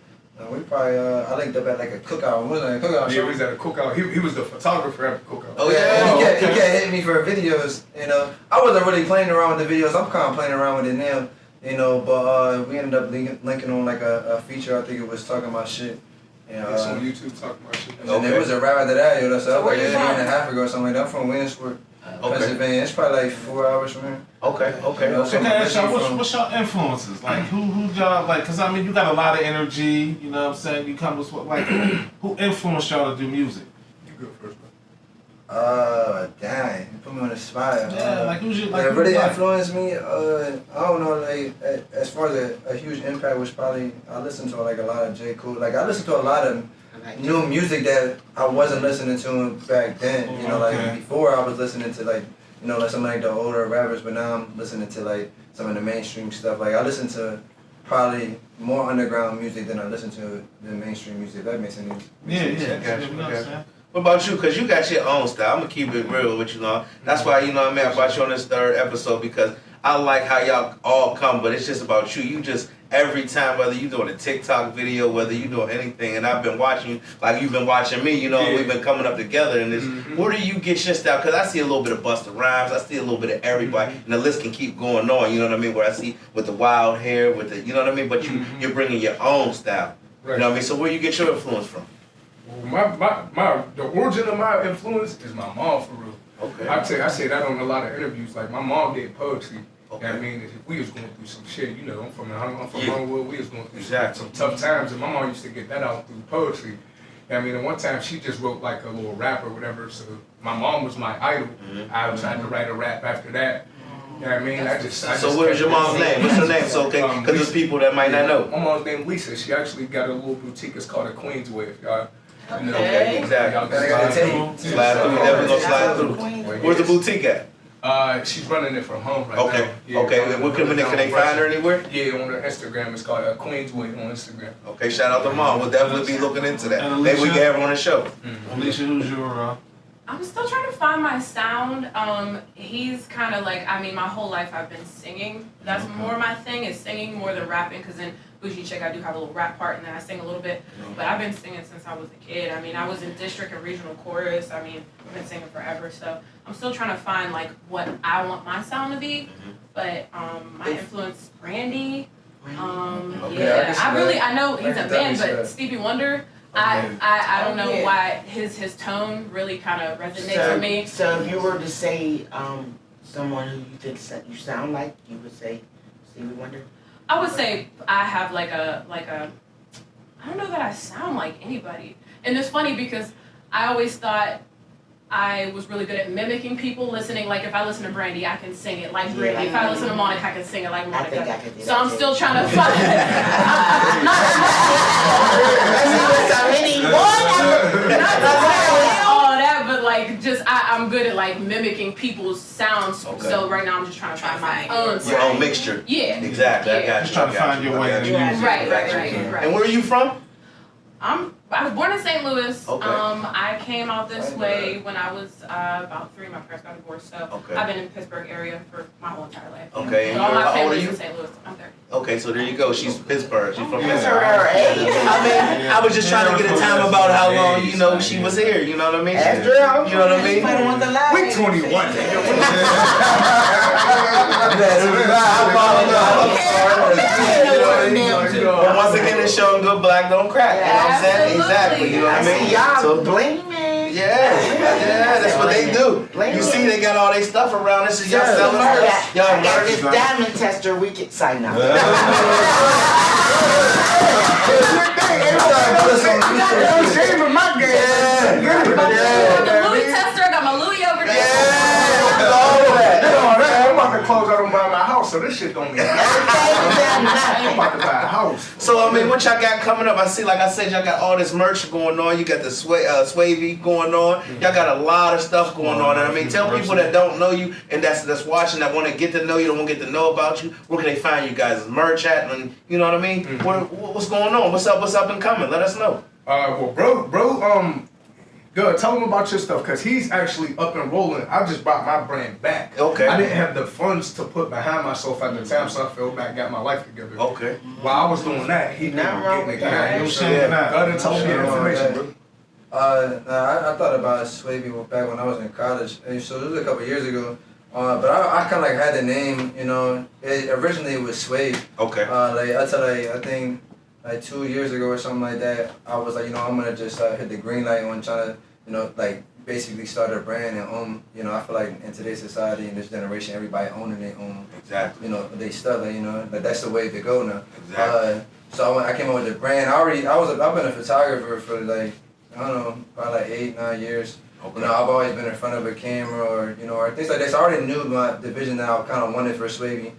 We probably I linked up at like a cookout. What was that? A cookout? Yeah, we was at a cookout. He was the photographer at the cookout. Oh yeah, he kept hitting me for videos. You know, I wasn't really playing around with the videos. I'm kind of playing around with it now. You know, but we ended up linking on like a feature. I think it was talking about shit. And, It's on YouTube talking about shit. and then there was a rap after that, yo, that's up like a where year you and a from? half ago or something like that. I'm from Williamsport, Okay. Pennsylvania. It's probably like 4 hours from here. Okay. You know, So can I ask y'all, what's your influences? Like, who y'all, like, because I mean, you got a lot of energy, you know what I'm saying? You come with, like, who influenced y'all to do music? You go first, man. Dang, you put me on the spot. Yeah, like, who's your, like, That who really you like? influenced me. I don't know. Like as far as a huge impact was probably I listened to like a lot of J. Cole. Like I listened to a lot of new music that I wasn't listening to back then. You know, like Okay. before I was listening to like like some like the older rappers, but now I'm listening to like some of the mainstream stuff. Like I listen to probably more underground music than I listen to the mainstream music. If that makes any sense. Yeah, Gotcha, you know what I'm gotcha. saying? What about you? Because you got your own style. I'm going to keep it real with you, know. That's why, you know what I mean, I brought you on this 3rd episode because I like how y'all all come, but it's just about you. You just, every time, whether you doing a TikTok video, whether you doing anything, and I've been watching you, like you've been watching me, you know, and we've been coming up together in this. Where do you get your style? Because I see a little bit of Busta Rhymes, I see a little bit of everybody, and the list can keep going on, you know what I mean, where I see with the wild hair, with the, you know what I mean, but you're bringing your own style. Right. You know what I mean? So where you get your influence from? Well, the origin of my influence is my mom, for real. Okay. I say that on a lot of interviews. Like my mom did poetry. Okay. I mean, if we was going through some shit, you know, I'm from Yeah. Homewood. We was going through Exactly. some tough times, and my mom used to get that out through poetry. I mean, and one time she just wrote like a little rap or whatever. So my mom was my idol. I tried to write a rap after that. You know what I mean? I just So what is your mom's name? What's her name? So, okay, because there's people that might not know. My mom's name Lisa. She actually got a little boutique. It's called a Queen's Way. If y'all, you know, Okay, exactly. y'all Gotta get the can tape. Slide through, definitely gonna slide through. Where's the boutique at? She's running it from home right Okay, now. Yeah, okay. And what can they find her anywhere? Yeah, on her Instagram. It's called Queen's Way on Instagram. Okay, shout out to mom. We'll definitely be looking into that. And Maybe we can Alicia? have her on the show. Alicia, who's your, I'm still trying to find my sound. He's kind of like, I mean, my whole life I've been singing. That's more my thing, is singing more than rapping, because in Bougie Chick I do have a little rap part and then I sing a little bit. But I've been singing since I was a kid. I mean, I was in district and regional chorus. I mean, I've been singing forever. So I'm still trying to find like what I want my sound to be. But my influence, Brandy. Okay, I Yeah, can see I know he's I a can band, definitely see but that. Stevie Wonder, I don't know why his tone really kind of resonates with me. So if you were to say someone who you think you sound like, you would say Stevie Wonder? I would say I have like a I don't know that I sound like anybody. And it's funny because I always thought I was really good at mimicking people listening. Like if I listen to Brandy, I can sing it like Brandy. If I listen to Monica, I can sing it like I think I Monica. could do So that I'm too. still trying to find all that, but like just I'm good at like mimicking people's sounds. Okay. So right now I'm just trying to find my own Your sound. own mixture. Yeah. Exactly. I Yeah. got you. just trying to find your way in the music. Right. And where are you from? I was born in St. Louis. Okay. I came out this way when I was about 3. My parents got divorced, so Okay. I've been in the Pittsburgh area for my whole entire life. Okay. And But all my how old are family's you? in St. Louis. I'm 30. Okay, so there you go. She's Pittsburgh. She's from You Pittsburgh. heard her age. I mean, I was just trying to get a time about how long, you know, she was here. You know what I mean? Ask her out. You know what I mean? Somebody want to lie. We 21. But once again, it's showing good black don't crack. You know what I'm saying? Exactly. You know what I mean? Y'all So, blaming. yeah, that's what they do. You see, they got all their stuff around. This is y'all selling merch. Y'all I got merch. this diamond tester. We can sign up. The Louis tester, I got my Louis over there. I'm about to close out on buy my house, so this shit don't mean nothing. I'm about to buy a house. So I mean, what y'all got coming up? I see, like I said, y'all got all this merch going on. You got the Swavy going on. Y'all got a lot of stuff going on. And I mean, tell people that don't know you and that's watching, that want to get to know you, don't want to get to know about you. Where can they find you guys? Merch at, and you know what I mean? What's going on? What's up and coming? Let us know. Well, bro, good. Tell him about your stuff, cause he's actually up and rolling. I just brought my brand back. Okay. I didn't have the funds to put behind myself at the time, so I fell back, got my life together. Okay. While I was doing that, he Nothing wrong getting with it that. done. No shame in that. Go ahead and tell me the information, bro. I thought about Swavy back when I was in college. And so it was a couple years ago. But I kind of like had the name, you know. Originally it was Swave. Okay. I think like 2 years ago or something like that, I was like, I'm gonna just hit the green light on trying to, like basically start a brand and own. I feel like in today's society, in this generation, everybody owning their own. Exactly. They stuff. Like that's the way to go now. Exactly. So I came up with the brand. I've been a photographer for like, I don't know, probably like 8-9 years. Okay. I've always been in front of a camera or things like that. So I already knew the vision that I kind of wanted for SAVOY.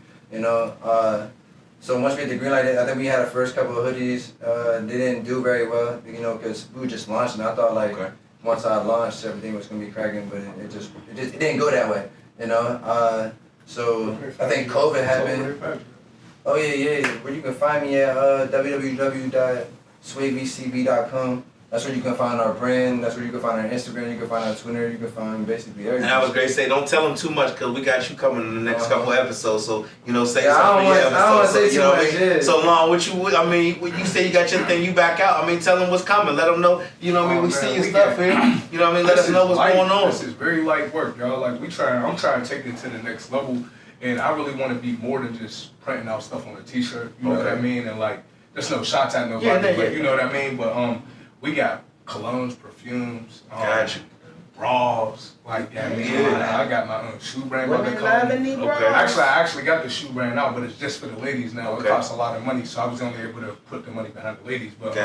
So once we hit the green light, I think we had the first couple of hoodies. They didn't do very well, because we were just launching. I thought like once I launched, everything was gonna be cracking, but it didn't go that way. So I think COVID happened. Oh yeah. Where you can find me at www.swayvcb.com. That's where you can find our brand. That's where you can find our Instagram. You can find our Twitter. You can find basically everything. And I was great to say, don't tell them too much because we got you coming in the next couple episodes. So say something. I don't want to say too much. Yeah. So Lon, when you say you got your thing, you back out. Tell them what's coming. Let them know. We see your stuff here. Let us know what's going on. This is very light work, y'all. Like I'm trying to take it to the next level, and I really want to be more than just printing out stuff on a T-shirt. You know what I mean? And like, there's no shots at nobody, but you know what I mean. But we got colognes, perfumes, bras, like that. I got my own shoe brand. Women Actually, I actually got the shoe brand out, but it's just for the ladies now. It costs a lot of money, so I was only able to put the money behind the ladies. But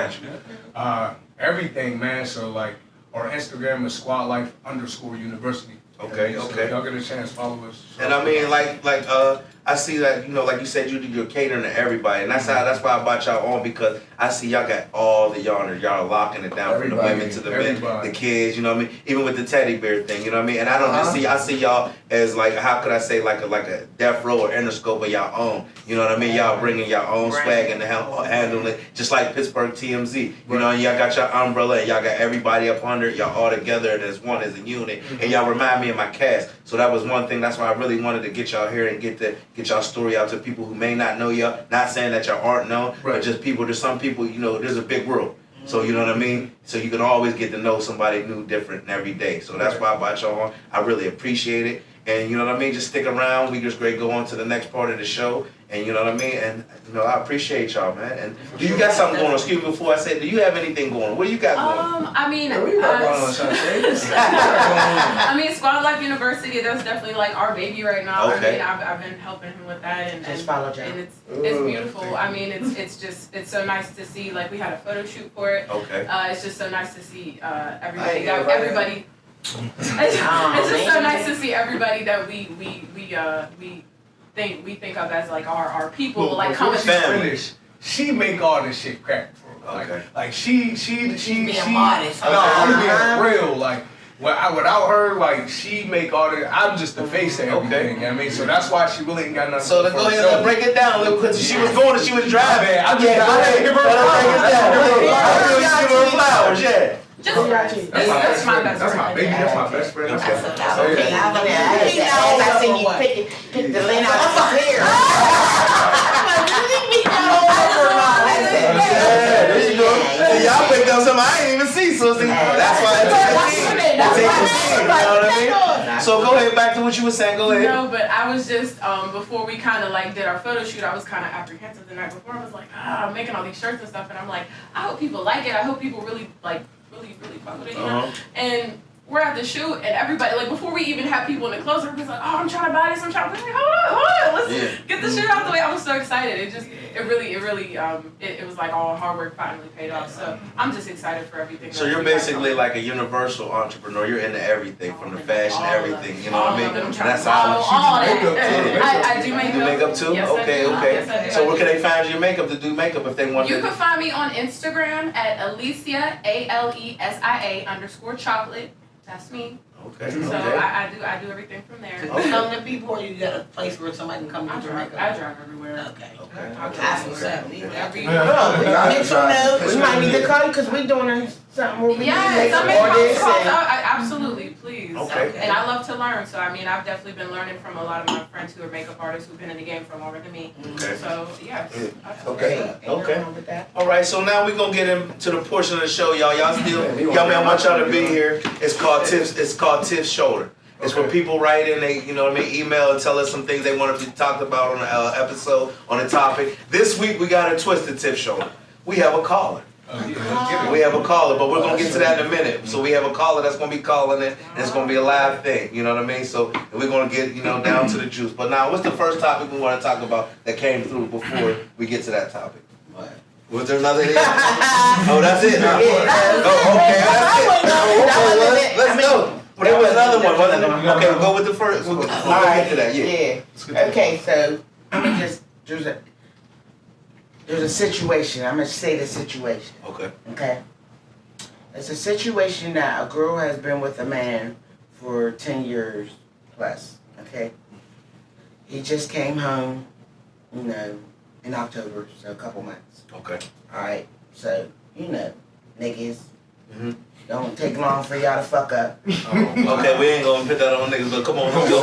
everything, man. So like, our Instagram is squadlife_university. Okay. So if y'all get a chance, follow us. And I see that, like you said, you're catering to everybody. And that's why I brought y'all on, because I see y'all got all the y'all locking it down, from the women to the men, the kids, even with the teddy bear thing, And I don't just I see y'all as like, how could I say, like a death row or Interscope of y'all own. You know what I mean? Y'all bringing your own swag and handling it, just like Pittsburgh TMZ. Y'all got your umbrella and y'all got everybody up under it. Y'all all together as one, as a unit. And y'all remind me of my cast. So that was one thing. That's why I really wanted to get y'all here and get y'all story out to people who may not know y'all. Not saying that y'all aren't known, but just people. There's some people, there's a big world. So you know what I mean? So you can always get to know somebody new, different every day. So that's why I brought y'all on. I really appreciate it. And you know what I mean? Just stick around. We just great go on to the next part of the show. And you know what I mean? And I appreciate y'all, man. And do you got something going on? Excuse me before I say, do you have anything going on? What do you got going on? Squad Life University, that's definitely like our baby right now. Okay. I've been helping him with that, and follow John. And it's beautiful. It's so nice to see. Like, we had a photo shoot for it. Okay. It's just so nice to see everybody. It's just so nice to see everybody that we think of as like our people. Well, like coming finish. She make all this shit crack for her. Like she being modest. No, I'm being real. Like without her, like she make all the. I'm just the face of everything. You know what I mean? So that's why she really ain't got nothing. So to go ahead and break it down a little, because she was going and she was driving. I'm just go ahead and give her flowers. Yeah. That's my best friend. That's my baby. That's my best friend. I seen you pick the lint out of his hair. There you go. Y'all picked up something I didn't even see, so that's why it's a team. You know what I mean? So go ahead, back to what you were saying. Go ahead. No, but I was just before we kind of like did our photo shoot, I was kind of apprehensive the night before. I was like, I'm making all these shirts and stuff, and I'm like, I hope people like it. I hope people really fuck with it, And we're at the shoot, and everybody, like, before we even have people in the clothes room, it's like, I'm trying to buy this, I'm trying to buy it. Hold on, let's get the shit out the way. I was so excited. It was like all hard work finally paid off. So I'm just excited for everything. So you're basically like a universal entrepreneur. You're into everything, from the fashion, everything. You know what I mean? That's how I do makeup. You do makeup too? Yes, okay. Yes, So where can they find your makeup to do makeup if they want to? You can find me on Instagram at Alicia, ALESIA_chocolate. That's me. Okay. So I do everything from there. Come to people, or you got a place where somebody can come get your makeup? I drive everywhere. Okay. That's what's up. We might need to call you because we're doing something where we absolutely, please. Okay. And I love to learn, so I mean, I've definitely been learning from a lot of my friends who are makeup artists who've been in the game for longer than me. Okay. So yes. Okay. All right. So now we're gonna get into the portion of the show, y'all. Y'all man, I want y'all to be here. It's called Tips. It's called Tips Shoulder. It's where people write in, they, email and tell us some things they want to be talked about on the episode, on the topic. This week we got a twisted tip shoulder. we have a caller. We have a caller, but we're gonna get to that in a minute. So we have a caller that's gonna be calling it, and it's gonna be a live thing. You know what I mean? So we're gonna get down to the juice. But now, what's the first topic we want to talk about that came through before we get to that topic? What? Was there another? Oh, that's it. Oh, okay, that's it. Let's go. But there was another one, wasn't there? Okay, we'll go with the first. We'll get to that. Yeah. Okay, so I'm gonna just there's a situation. I'm gonna say the situation. Okay. It's a situation that a girl has been with a man for 10 years plus. Okay. He just came home, in October, so a couple months. Okay. All right. So niggas. Don't take long for y'all to fuck up. Okay, we ain't gonna put that on niggas, but come on, let's go.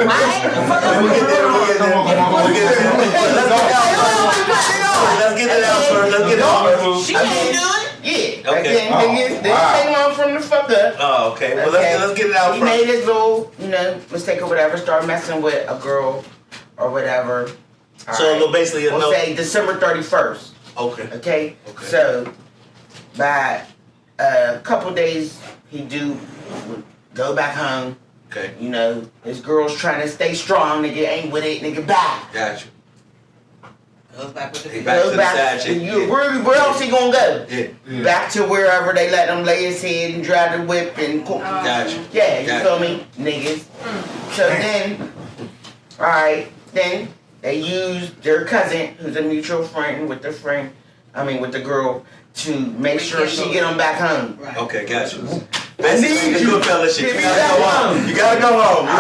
Let's get it out first. She ain't do it. Yeah. Okay. Niggas take long from the fuck up. Oh, okay. Well, let's get it out He first. made his little, mistake or whatever, start messing with a girl or whatever. So basically, we'll say December 31st. Okay. Okay. So by a couple days, he would go back home. Okay. His girl's trying to stay strong. Nigga ain't with it. Nigga back. Got you. Goes back with the Goes back. Where else he gonna go? Yeah. Back to wherever they let him lay his head and drive the whip and cook. Got you. Yeah, you feel me? Niggas. So then, alright, then they used their cousin, who's a mutual friend with the girl, to make sure she get him back home. Okay, got you. Basically, the good fella shit. You gotta go home. You gotta go home. I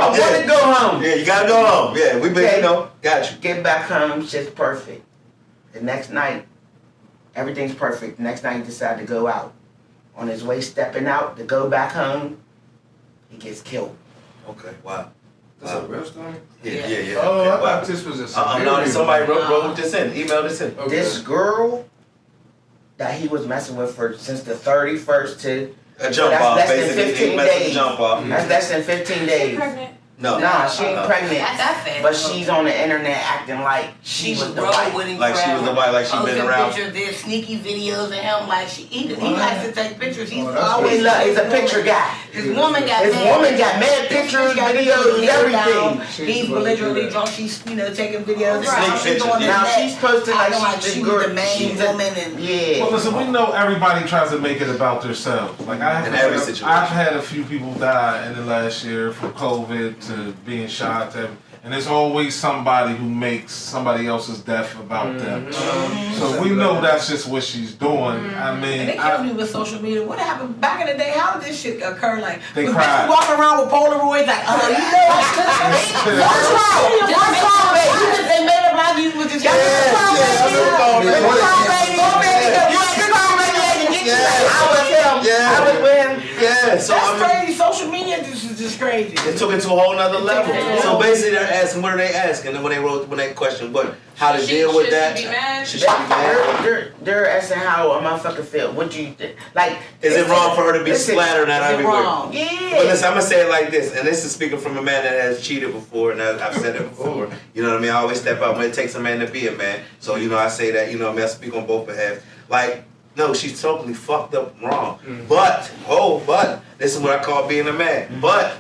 want to go home. Yeah, you gotta go home. Yeah, we been, got you. Get back home, shit's perfect. The next night, everything's perfect. The next night, he decided to go out. On his way stepping out to go back home, he gets killed. Okay, wow. That's a real story? Yeah. Oh, I thought this was a no, somebody wrote this in, emailed this in. Okay. This girl that he was messing with since the 31st to a jump that's off, less basically. than 15 days. Jump off. That's less than 15 days. Pregnant. No. Nah, she ain't pregnant. That's fast. But she's on the internet acting like she was the wife. Like she was the wife, like she been around. Pictures, there's sneaky videos of him, like he likes to take pictures. He's He's a picture guy. His woman got mad pictures, videos, everything. He's belligerently drunk. She's taking videos. Now she's posting like she was the main woman and Well, listen, we know everybody tries to make it about themselves. Like I've had a few people die in the last year from COVID to being shot, and there's always somebody who makes somebody else's death about them. So we know that's just what she's doing. I mean, and they killed me with social media. What happened back in the day? How did this shit occur? Like they cried. Walking around with Polaroids, like, what's wrong, baby? They made up like you with this. I was with him. Yeah, so that's crazy. Social media is just crazy. It took it to a whole nother level. So basically, they're asking, what are they asking? And when they question, how to deal with that? Should she be mad? They're asking how a motherfucker feel. What do you think? Like, is it wrong for her to be splattered out everywhere? Wrong? Yeah. But listen, I'm gonna say it like this, and this is speaking from a man that has cheated before, and I've said it before. You know what I mean? I always step out when it takes a man to be a man. So I say that. I speak on both behalves. Like. No, she's totally fucked up wrong. But this is what I call being a man. But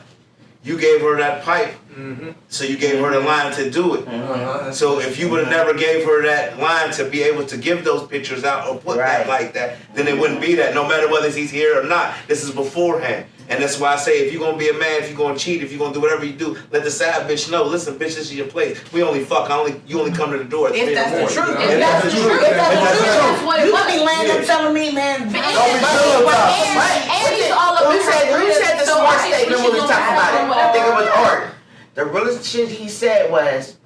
you gave her that pipe, so you gave her the line to do it. So if you would have never gave her that line to be able to give those pictures out or put that like that, then it wouldn't be that. No matter whether he's here or not, this is beforehand. And that's why I say, if you're gonna be a man, if you're gonna cheat, if you're gonna do whatever you do, let the side bitch know. Listen, bitch, this is your place. We only fuck. You only come to the door at 3 in the morning. If that's the truth, that's what it was. You be laying there telling me, man. Who said the smart statement when we was talking about it? I think it was Art. The realest shit he said was,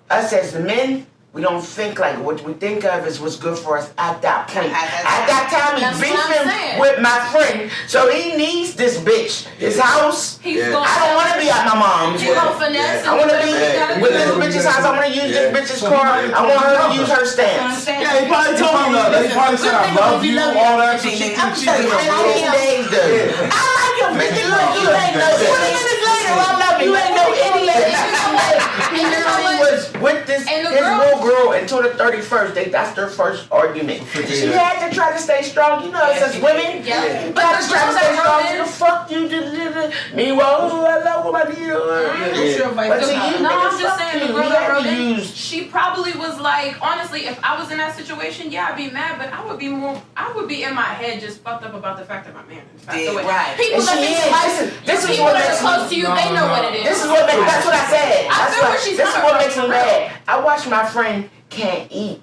us as men, we don't think like what we think of is what's good for us at that point. At that time, he's beefing with my friend, so he needs this bitch. His house. I don't want to be at my mom's. I want to be with this bitch's house. I want to use this bitch's car. I want her to use her stance. Yeah, he probably told me that. He probably said, I love you, all that. So she can cheat in days, though. I like him, bitch. Look, you ain't know 20 minutes later, I love you. You ain't know any lady. He literally was with his little girl in until the 31st. That's their first argument. She had to try to stay strong. You know, as women, you gotta try to stay strong. The fuck you meanwhile, I love what I need. I'm just saying, the girl that wrote in, she probably was like, honestly, if I was in that situation, yeah, I'd be mad, but I would be in my head just fucked up about the fact that my man is passed away. Right. People that are close to you, they know what it is. This is what makes, that's what I said. This is what makes me mad. I watch my friend can't eat.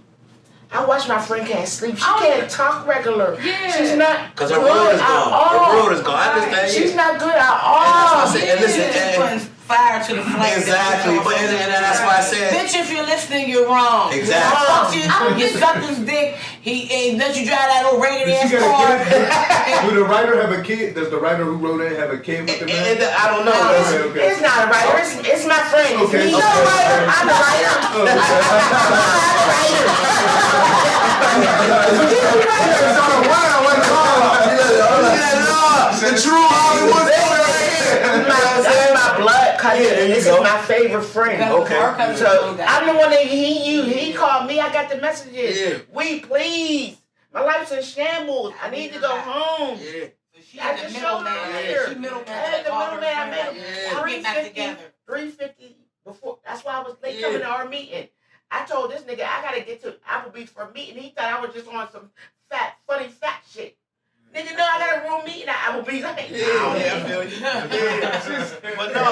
I watch my friend can't sleep. She can't talk regular. Yeah. She's not Because good her road is at gone. all. Her road is gone. I understand. She's not good at all. And listen, fire to the flame. Exactly, but and that's why I said. Bitch, if you're listening, you're wrong. Exactly. Fuck you sucked his dick. He ain't let you drive that old ragged ass car. Do the writer have a kid? Does the writer who wrote it have a kid with the man? I don't know. It's not a writer. It's my friend. Okay. He's not a writer. I'm the writer. The true Hollywood. That's my blood cousin. This is my favorite friend. Okay. So I'm the one that he called me. I got the messages. Yeah. We please. My life's in shambles. I need to go home. Yeah. I just showed her. She middleman. I met him. 350 before. That's why I was late coming to our meeting. I told this nigga I gotta get to Applebee's for a meeting. He thought I was just on some funny fat shit. Nigga, no, I got a room meeting at Applebee's. I feel you. But no,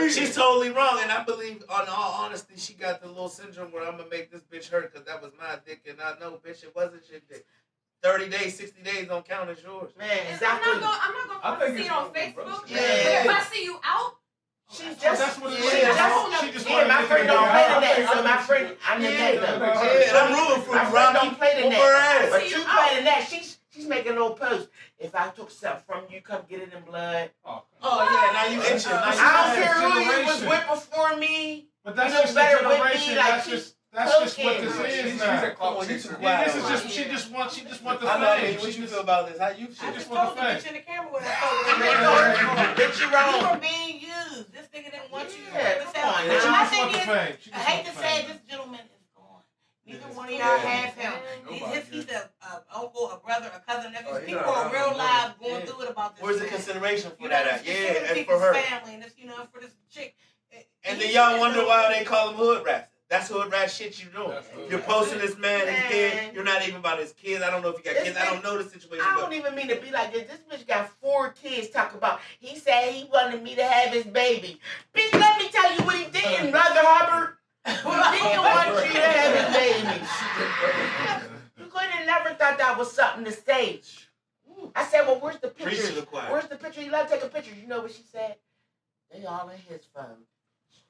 she's totally wrong, and I believe, on all honesty, she got the little syndrome where I'm gonna make this bitch hurt because that was my dick, and I know, bitch, it wasn't your dick. 30 days, 60 days don't count as yours. Man, exactly. I'm not gonna see it on Facebook. Yeah. But if I see you out, she's just, that's what it is. she just my friend don't play the net. So my friend, I'm the net though. Yeah, I'm rooting for you, my friend don't play the net. But See you you play the net. She's making a little post. If I took something from you, come get it in blood. Oh yeah, now you itching. I don't care who you was with before me. But that's You just know the better with generation. me, like That's just what this is now. This is she just want the fame. What you feel about this? How you I just want told the the bitch fame. in the camera when I Bitch, you told her. wrong. You were being used. This nigga didn't want you. Yeah, come on, And now. my She thing just want the fame. is, I hate to say this gentleman is gone. Neither one of y'all have him. He's a uncle, a brother, a cousin, nephew. People are real live going through it about this. Where's the shit. consideration for You that know, at? Yeah, consider and for people's her. family, and this, for this chick. And then y'all wonder why they call him hood rats. That's hood rat shit you doing. You're posting this man, he's dead. You're not even about his kids. I don't know if he got kids. I don't know the situation. I don't even mean to be like this. This bitch got 4 kids. Talk about. He said he wanted me to have his baby. Bitch, let me tell you what he did, Brother Hubbard. He didn't want you to have his baby. You could have never thought that was something to say. I said, well, where's the pictures? Where's the picture? You love to take a picture. You know what she said? They all in his phone.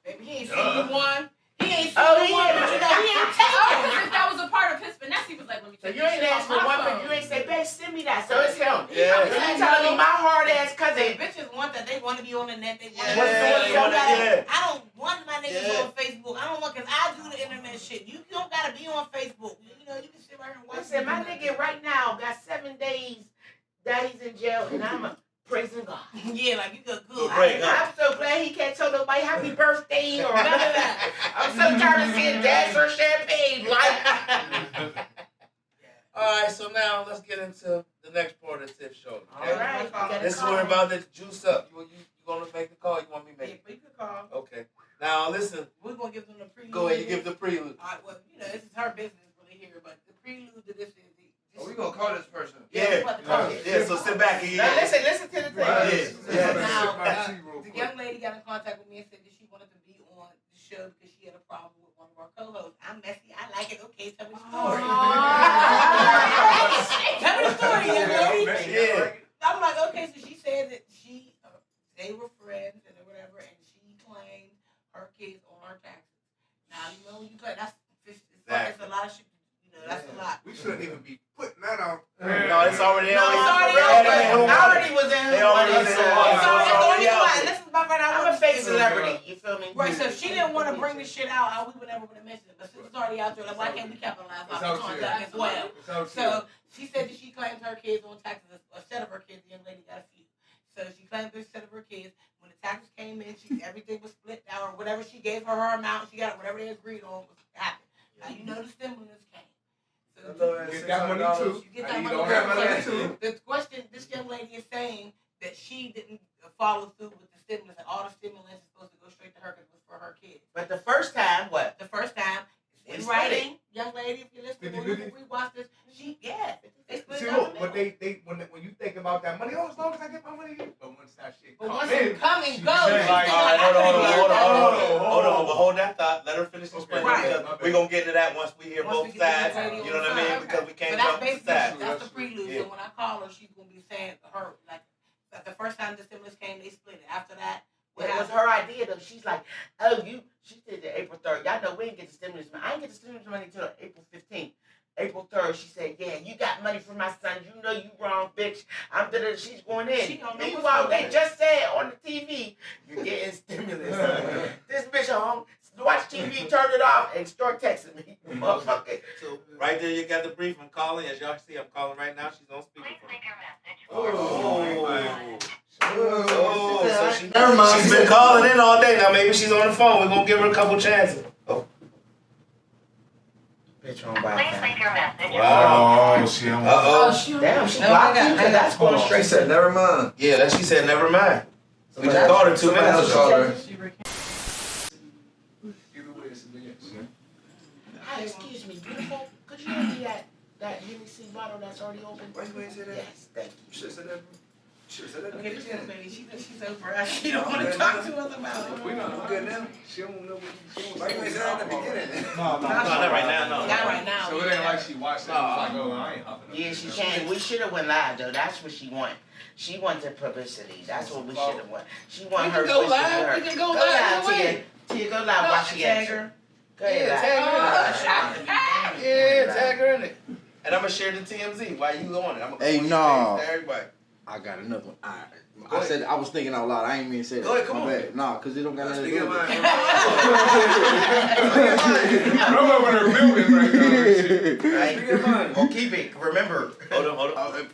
Baby, he ain't seen you one. He ain't seen Oh, you one, but he ain't because if that was a part of his finesse, he was like, let me So take you ain't asked for one, but you ain't say, babe, send me that. So it's him. Yeah. You telling me my hard ass cousin. Bitches want that. They want to be on the net. They want Yeah. I don't want my niggas on Facebook. I don't want, because I do the internet shit. You don't got to be on Facebook. You can sit right here and watch. Listen, my nigga right now got 7 days that he's in jail, and I'm praising God. Yeah, like you good. I'm so glad he can't tell nobody happy birthday or none of that. I'm so tired of seeing dads or champagne. Like, All right, so now let's get into the next part of the tip show. Okay? all right. This is where we're about to juice up. You gonna make the call? You want me to make it? Yeah, you can call. Okay. Now listen. We're gonna give them the prelude. Go ahead. You give the prelude. All right. Well, this is her business really here, but the prelude to this is. We gonna call this person. Yeah. So sit back and Now listen to the thing. Yeah. Now, the young lady got in contact with me and said that she wanted to be on the show because she had a problem with one of our co-hosts. I'm messy. I like it. Okay, tell me the story. Tell me the story, young lady. Yeah. I'm like, okay, so she said that they were friends and whatever, and she claimed her kids on her taxes. Now, when you claim, that's a lot of shit. That's a lot. We shouldn't even be putting that on. No, it's already No, it's already out. I already was in. They already was in. This is my friend. I'm a fake celebrity. You feel me? Right, so if she didn't want to bring this shit out, we would never would have mentioned it. But since it's already out there, like, why can't we capitalize off the contact as well? So she said that she claims her kids on taxes, a set of her kids. The young lady got a few. So she claims a set of her kids. When the taxes came in, everything was split down, or whatever she gave her amount, she got whatever they agreed on was happened. Now you know the stimulus came. So Get that money too. you get that money too. The question this young lady is saying that she didn't follow through with the stimulus, and all the stimulus is supposed to go straight to her because it was for her kids. But the first time, what? The first time, in writing, young lady, if you're listening, when we watch this, they split See, it look, up. but when you think about that money, as long as I get my money, but once that shit But comes once in, it come and she go, be saying, All right, hold on. But hold that thought. Let her finish Okay, explaining. right. Because we're gonna get into that once we hear Once both we get to sides. the lady You know on what I the mean? side. Because we can't So that's jump to basically sides. that's the prelude. Yeah. So when I call her, she's gonna be saying her like the first time the stimulus came, they split it. After that, It was her idea though. She's like, she said that April 3rd. Y'all know we didn't get the stimulus money. I didn't get the stimulus money until April 15th. April 3rd, she said, yeah, you got money for my son. You know you wrong, bitch. She's going in. She don't know Meanwhile, what's they going just said on the TV, you're getting stimulus. This bitch home, watch TV, turn it off, and start texting me. Motherfucker. So right there, you got the brief. I'm calling. As y'all see, I'm calling right now. She's on speakerphone. So she's been calling in all day. Now maybe she's on the phone. We're gonna give her a couple chances. Oh. Bitch on Wi-Fi. Wow. Oh, she on. Damn, she blocked you because that's going straight She said, to never mind. Yeah, that she said never mind. We just called her 2 Somebody minutes else ago. called her. either way, it's a yes. Hi, excuse me, beautiful. Could you hand me that Hennessy bottle that's already open? Why you ain't say that? Yes, thank you. You should have said that. Should have said that. Okay, this young lady, she's over. She don't want to talk to us about it. We not I'm good now. She don't know what she don't Why you ain't say that in the beginning? No, not right now. No. Not right now. So it ain't like she watched it and was like, oh, I ain't hopping up. Yeah, she can. We should have went live though. That's what she want. She wanted publicity. That's what we should have won. She want We her. can go voice to be live. heard. We can go Go live. live, Tia. Tia, go live while she tag answer. her. Go ahead, Yeah, live. tag her. Yeah, tag her in it. And I'm gonna share the TMZ while you on it. I'm gonna Hey, put no. to everybody. I got another one. Go I ahead. said I was thinking out loud. I ain't mean to say that. Go ahead, come My on. bad. Nah, cause it don't got nothing to do with it. I'm over there building right now. and shit. Right? Well, keep it. Remember. Hold on.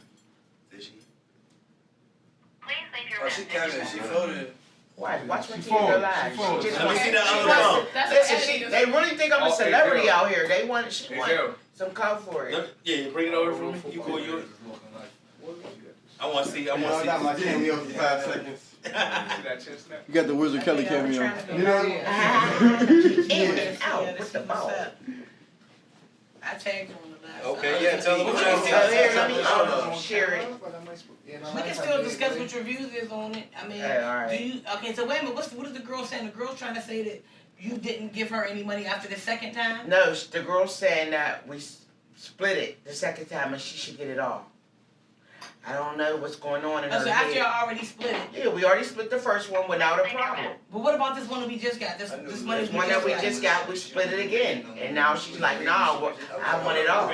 Did she? Oh, she counted. She folded. Watch when She Tia go folded. live. She folded. just Let me wants- see that she other wants phone. to- That's Listen, editing. they really think I'm a Oh, celebrity hey, out here. She Hey, want Joe. some clout for it. Yeah, bring it over for me. You cool, you. I want to see. I want to see. got my cameo for 5 seconds. See that chin snap? You got the Wizard Kelly cameo. You know? In and out with the ball. I tagged her on the live. Okay, yeah. Tell them what So y'all here, let me see. share it. We can still discuss what your views is on it. I mean, Hey, all right. do you? Okay, so wait a minute. What is the girl saying? The girl's trying to say that you didn't give her any money after the second time. No, the girl's saying that we split it the second time and she should get it all. I don't know what's going on in Oh, her so after head. y'all already split it. Yeah, we already split the first one without a problem. But what about this one that we just got? This money This one that we just got, we split it again. And now she's like, nah, I want it all.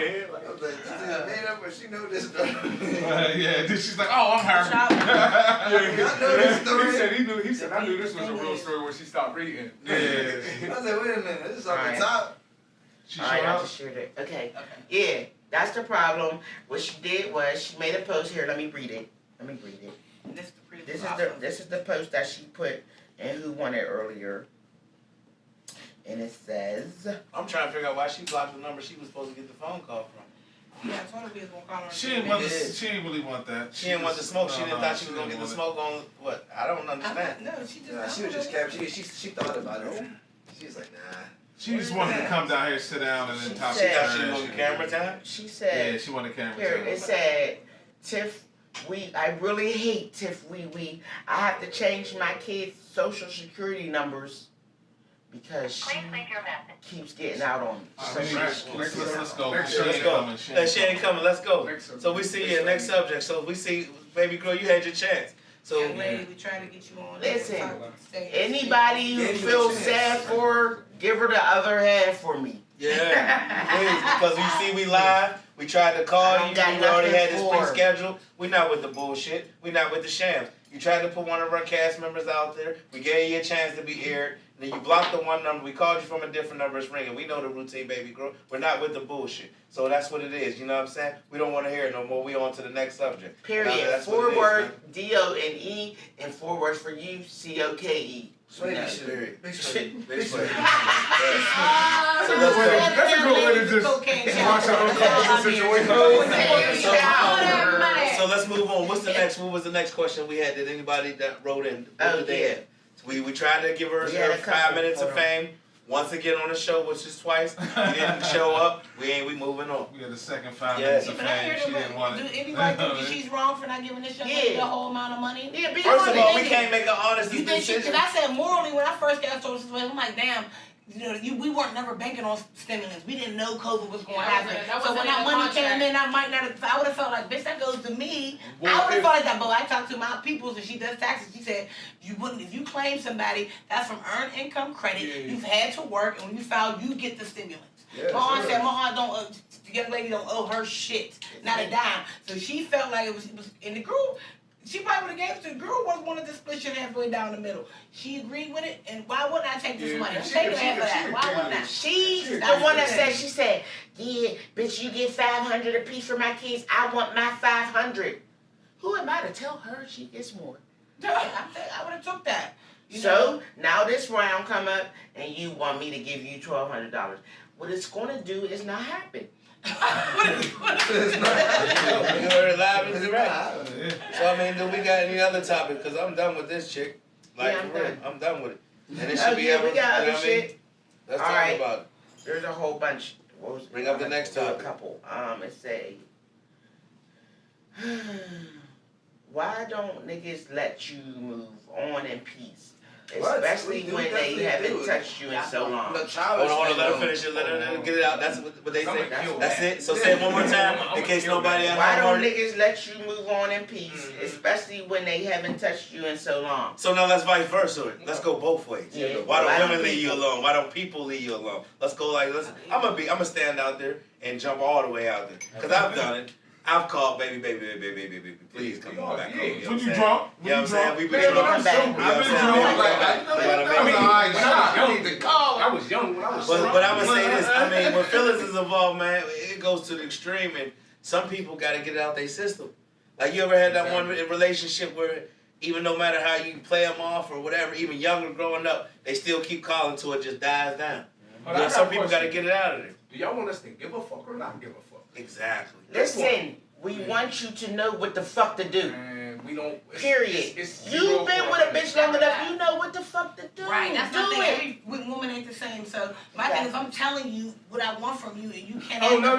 She know this. Yeah, then she's like, oh, I'm her. I know this story. He said, I knew this was a real story when she stopped reading. Yeah. I said, wait a minute, this is off Alright. the top. She Alright, showed I up. just shared it. Okay. Yeah, that's the problem. What she did was she made a post here. Let me read it. This is the post that she put in Who Won It earlier. And it says, I'm trying to figure out why she blocked the number she was supposed to get the phone call from. Yeah, I told her we was gonna call her. She didn't really want that. She didn't want the smoke. She didn't thought she was gonna get the smoke on what? I don't understand. No, she just. Nah, she was just captured. She thought about it. She was like, nah. She just wanted to come down here, sit down, and then talk to She her. Thought she wanted camera time. she Yeah, said, she wanted camera here, time. it said, Tiff, I really hate Tiff I have to change my kids' social security numbers because she keeps getting out on me. Let's go. Let's She go. ain't coming. She ain't She ain't coming. Let's go. So we see you next subject. So we see, baby girl, you had your chance. So Young lady, we trying to get you on. Listen, anybody who feels sad for her, give her the other hand for me. yeah, please, because you see we live. We tried to call I you. don't got We already had nothing this for her. pre-scheduled. We not with the bullshit. We not with the shams. You tried to put one of our cast members out there. We gave you a chance to be aired. And then you block the one number. We called you from a different number. It's ringing. We know the routine, baby girl. We're not with the bullshit. So that's what it is. You know what I'm saying? We don't want to hear it no more. We on to the next subject. Period. 4 words, D-O-N-E, and 4 words for you, C-O-K-E. Sweet Period. shit. Big So sweet. let's go. That's a good way to just watch out uncomfortable situations. So let's move on. What's the next? What was the next question we had? Did anybody that wrote in? What did they have? We tried to give her 5 minutes of fame. Once again on the show, which is twice. You didn't show up. We moving on. We had the second 5 minutes of fame. She didn't want it. Do anybody think that she's wrong for not giving this young lady the whole amount of money? Yeah, First of all, we can't make an honest You think she? decision. Because I said morally when I first got told this way, I'm like, damn. We weren't never banking on stimulus. We didn't know COVID was going to happen. So when that money came in, I might not have. I would have felt like, bitch, that goes to me. I would have felt like that. But I talked to my peoples, and she does taxes. She said you wouldn't if you claim somebody that's from earned income credit. You've had to work, and when you file, you get the stimulus. My aunt said my aunt don't. The young lady don't owe her shit, not a dime. So she felt like it was in the group. She probably would have gave it to the girl. Wanted to split shit halfway down the middle. She agreed with it, and why wouldn't I take this money? I'm taking half of that. Why wouldn't I? She's the one that said, she said, yeah, bitch, you get $500 a piece for my kids. I want my $500. Who am I to tell her she gets more? I would have took that. So now this round come up, and you want me to give you $1,200. What it's gonna do is not happen. You heard it live and direct. So I mean, do we got any other topic? Because I'm done with this chick. Like, I'm done. I'm done with it. And it should be ever. We got other you know what I mean? shit. Let's All talk right. about it. There's a whole bunch. Bring up the next topic. A couple. It say, why don't niggas let you move on in peace? Especially when they haven't touched you in so long. Hold on, let her finish it. Let her get it out. That's what they say. That's it. So say it one more time in case nobody else Why don't heard it. niggas let you move on in peace, especially when they haven't touched you in so long? So now let's vice versa. Let's go both ways. Yeah. Why don't women leave you alone? Why don't people leave you alone? Let's go like listen. I'm gonna stand out there and jump all the way out there because I've done it. I've called baby, please come on back home. You know what I'm saying? You know what I'm saying? We've been drunk. I've been drunk. I need to call. I was young when I was. But I'm gonna say this. I mean, when feelings is involved, man, it goes to the extreme, and some people got to get it out their system. Like you ever had that one relationship where even no matter how you play them off or whatever, even younger growing up, they still keep calling till it just dies down. You know, some people got to get it out of there. Do y'all want us to give a fuck or not give a fuck? Exactly. Listen, we want you to know what the fuck to do. And we don't. Period. You've been with a bitch long enough, you know what the fuck to do. Right, that's my do thing. it. Every woman ain't the same. So my thing is, I'm telling you what I want from you, and you can't. Oh no.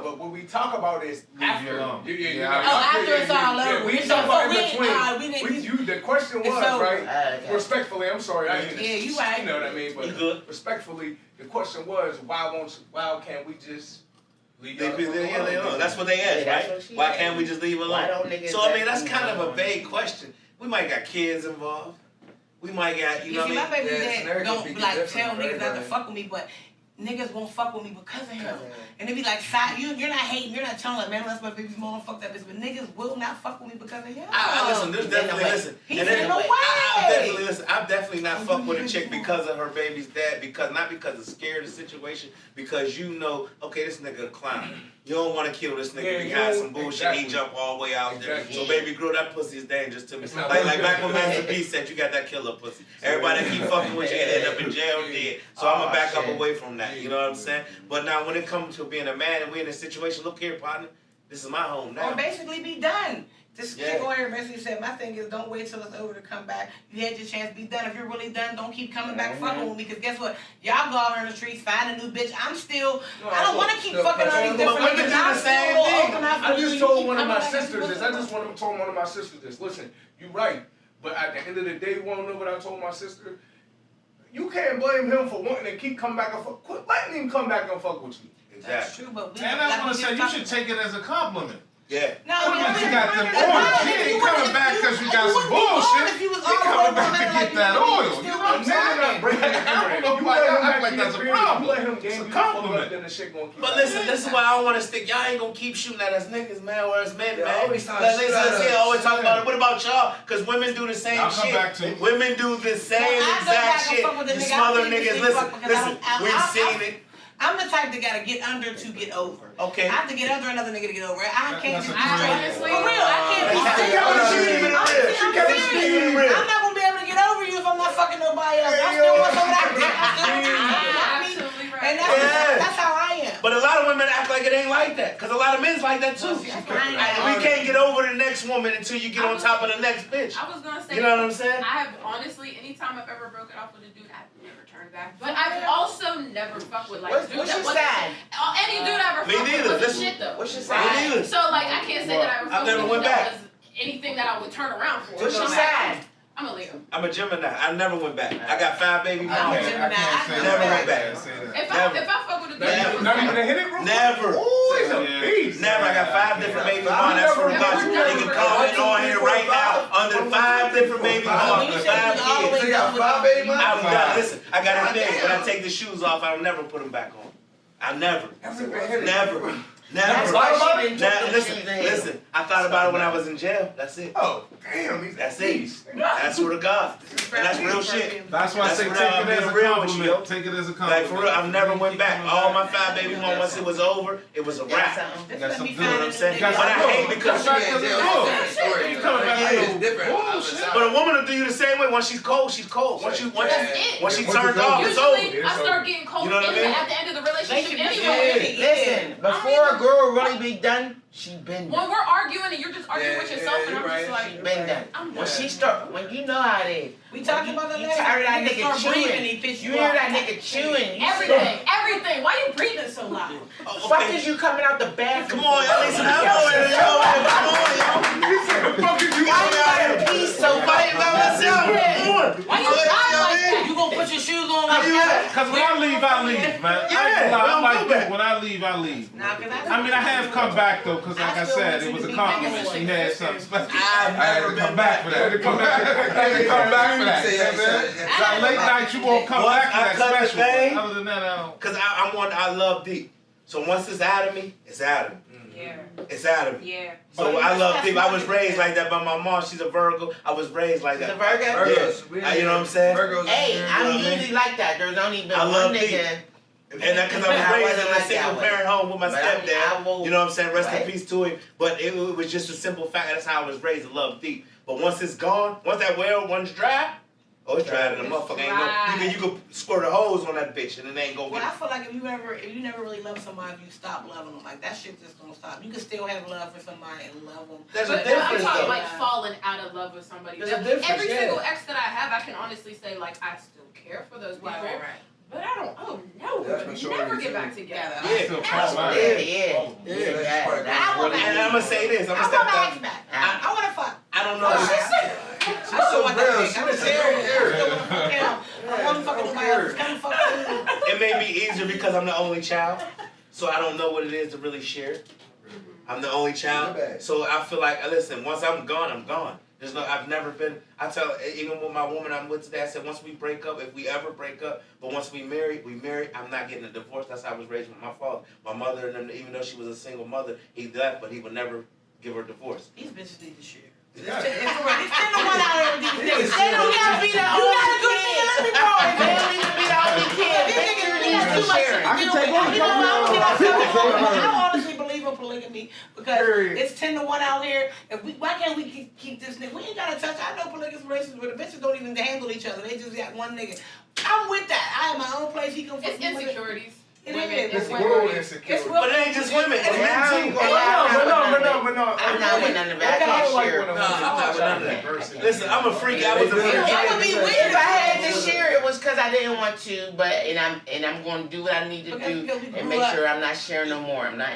But what we talk about is after. After it's all over. We talk about in between. The question was right. Respectfully, I'm sorry. You right. You know what I mean? But respectfully, the question was, why can't we just leave alone? That's what they asked, right? Why can't we just leave alone? So I mean, that's kind of a vague question. We might got kids involved. We might got, you know what I mean? My baby dad don't like tell niggas not to fuck with me, but niggas won't fuck with me because of him. And they be like, you're not hating, you're not telling like, man, that's my baby's mom, fuck that bitch. But niggas will not fuck with me because of him. Listen, there's definitely, listen. I've definitely not fucked with a chick because of her baby's dad, not because of scared of the situation, because you know, okay, this nigga a clown. You don't want to kill this nigga behind some bullshit. He jump all the way out there. So baby girl, that pussy is dangerous to me. Like back when Master P said, you got that killer pussy. Everybody that keep fucking with you end up in jail dead. So I'm gonna back up away from that. You know what I'm saying? But now when it comes to being a man and we in a situation, look here, partner, this is my home now. Or basically be done. This chick over here basically said, my thing is don't wait till it's over to come back. You had your chance to be done. If you're really done, don't keep coming back fucking with me. Because guess what? Y'all go out on the streets, find a new bitch. I don't want to keep fucking on these different niggas. I'm still old enough I just told one of my sisters this. Listen, you right. But at the end of the day, you want to know what I told my sister? You can't blame him for wanting to keep coming back and fuck. Quit letting him come back and fuck with you. Exactly. That's true, but and I want to say, you should take it as a compliment. Yeah. No, because you got them oil. She ain't coming back because you got some bullshit. She coming back to get that oil. You know what I'm saying? I'm not breaking the camera. You let him back like that's a problem. Let him It's a game compliment. then the shit gonna keep. But listen, this is why I don't want to stick. Y'all ain't gonna keep shooting at us niggas, man, or us men, Yeah, man. always talk Let's shit at us. always talk about it. What about y'all? Because women do the same I'll come shit. back to it. Women do the same Well, I exact go back and shit. fuck with the You nigga. smother I think niggas. you Listen, fuck because listen. We've seen it. I'm the type that gotta get under to get over. Okay. I have to get under another nigga to get over it. I can't That's be a straight. honestly, For real, I can't be She straight. kept it shooting in the rib. She kept it shooting in the rib. I'm not gonna be able to get over you if I'm not fucking nobody else. I still want some of that dick. I still want you. Absolutely right. And Yeah. that's how I am. But a lot of women act like it ain't like that. Because a lot of men's like that too. We can't get over the next woman until you get on top of the next bitch. I was gonna say, You know what I'm saying? I have honestly, anytime I've ever broken off with a dude, I've never turned back. But I've also never fucked with like What's dude your that wasn't side? any dude I ever Me fucked neither. with was Listen. shit though. What's your Me side? neither. So like I can't say that I ever fucked never with went that back. was anything that I would turn around for. What's your So, side? I'm a Leo. I'm a Gemini. I never went back. I got 5 baby I'm mamas. a Gemini. Never went back. If Never. I fuck with a dude, Never. Not even a hit it, bro. Never. He's a beast. Never. I got 5 different baby mamas. That's for the guys. They can comment on here right now under 5 different baby mamas. 5 kids. So you got 5 baby mamas? I'm done. Listen, I got a thing. When I take the shoes off, I'll never put them back on. I never. Never. That's Never. why she didn't Now, took the shoes listen, in. listen. I thought about it when I was in jail. That's it. Oh, damn. He's That's it. That's sort of God. And that's real shit. That's why I That's say what take I'm it as being a real with you, yo. compliment. Take it as a Like compliment. for real, I've never went back. All my 5 baby mamas, once it was over, it was a wrap. That's Got what some me good. You know what I'm finding saying? the But I hate because You coming back It's to different. but a woman will do you the same way. Once she's cold, she's cold. Once she That's it. turned off, it's over. Usually, I start getting cold You know what I mean? at the end of the relationship They should be anyway. Listen, before a girl really be done, she been When done. we're arguing and you're just arguing Yeah, with yourself, yeah, and I'm you're just right. like, She been done. I'm When done. she start, when you know how it is. We talked about that You last tired of that Niggas nigga start breathing, chewing. he piss You you hear off. that nigga chewing. You Everything. Why you breathing so loud? Fuck is you coming out the bathroom? Come on, at least I'm going. Come on, yo. Why you gotta pee so Fight bad? by myself. Come on. Why you drive like that? You gonna put your shoes on like that? Because when I leave, man. Yeah, I'm we like don't do this. When I leave. Nah, 'cause I mean, I have come back though, because like I still said, listen it was to a these compliment. niggas She like had this. something special. I've I had never to been come back for that. I had to come back for that. Say that shit. That late night, you won't come Once back for I that cut the special. thing- Other than that, I don't. Cause I love deep. So once it's out of me, it's out of me. Yeah. It's out of me. Yeah. So I love deep. I was raised like that by my mom. She's a Virgo. I was raised like The that. Virgo? Yeah. You know what I'm saying? Virgos. Hey, I'm You know what I usually like that. There's only been I one love nigga. And that because I was I raised wasn't in a like single that way. parent home with my But I stepdad. will- You know what I'm saying? Rest in Right. peace to him. But it was just a simple fact. That's how I was raised to love deep. But once it's gone, once that well runs dry, oh, it's dry than a motherfucker. Ain't no, you can squirt a hose on that bitch and it ain't gonna Well, get. I feel like if you never really love somebody, you stop loving them. Like that shit just don't stop. You can still have love for somebody and love them. There's a But I'm difference talking though. like falling out of love with somebody. There's a difference, Every yeah. single ex that I have, I can honestly say like I still care for those people. Right. But I don't. Oh no, That's we maturity, never get too. back together. Yeah. Still call mine. Yeah. I want And I'm gonna say this. I'm I gonna want my step ex down. back. I want to fuck. I don't know. I still want that dick. I'm serious. I still want to fuck him. I want to fuck nobody else. Come fuck me. It may be easier because I'm the only child, so I don't know what it is to really share. I'm the only child, so I feel like, listen, once I'm gone, I'm gone. There's no, I've never been, I tell, even with my woman I'm with today, I said once we break up, if we ever break up, but once we marry, I'm not getting a divorce. That's how I was raised with my father. My mother, and them, even though she was a single mother, he left, but he would never give her a divorce. These bitches need to share. Yeah. It's the one out there with these niggas. They don't gotta be the only kid. Let me borrow it, They man. don't even be the only kid. Make sure you Too much share. to I can deal take with. one. You know, I honestly believe in polygamy because Period. it's 10 to 1 out here. Why can't we keep this nigga? We ain't gotta touch. I know polygamous relationships where the bitches don't even handle each other. They just got one nigga. I'm with that. I have my own place. He can fuck It's me with it. insecurities. It Women, is. it's World women. insecurity. It's real. But it ain't just women, it's men Yeah, too. But no. I'm not with none of that. I can't share. I'm not with none of that. Listen, I'm a freak. I was a freak. That would be weird If I had to share, it was because I didn't want to, but and I'm going to do what I need to Because do we grew and make up. sure I'm not sharing no more. I'm not.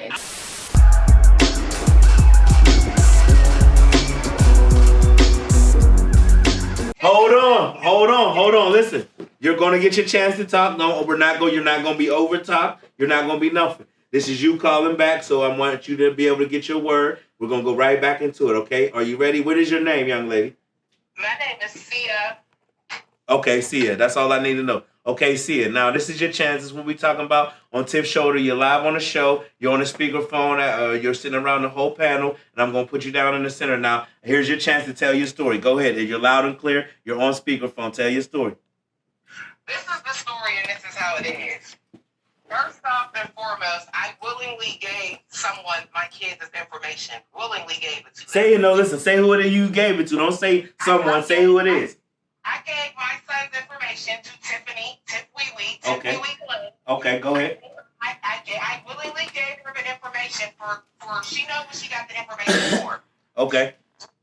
Hold on. Listen, you're gonna get your chance to talk. No, you're not gonna be over talked. You're not gonna be nothing. This is you calling back, so I want you to be able to get your word. We're gonna go right back into it, okay? Are you ready? What is your name, young lady? My name is Sia. Okay, see it. That's all I need to know. Okay, see it. Now, this is your chance. This is what we're talking about on Tiff's shoulder. You're live on the show. You're on the speakerphone. You're sitting around the whole panel, and I'm going to put you down in the center. Now, here's your chance to tell your story. Go ahead. If you're loud and clear, you're on speakerphone. Tell your story. This is the story, and this is how it is. First off and foremost, I willingly gave someone, my kids, this information. Willingly gave it to them. Say it. No, listen. Say who it is you gave it to. Don't say someone. Say who it is. I gave my son's information to Tiffany, Okay. Okay, go ahead. I willingly gave her the information for she knows what she got the information for. Okay.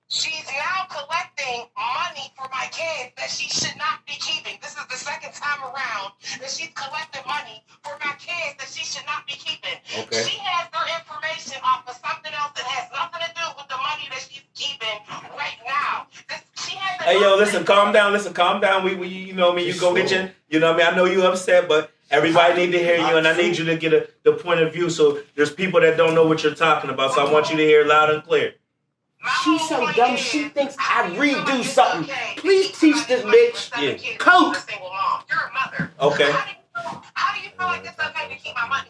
She's now collecting money for my kids that she should not be keeping. This is the second time around that she's collecting money for my kids that she should not be keeping. Okay. She has their information off of something else that has nothing to do with the money that she's keeping right now. Hey, yo, listen, calm down. We you know me, you go get your, you know what I mean? I know you upset, but everybody need to hear you, and I need you to get the point of view. So there's people that don't know what you're talking about, so I want you to hear loud and clear. She's so dumb, she thinks I redo something. Please teach this bitch. Yeah. Coke. You're a mother. Okay. How do you feel like it's okay to keep my money?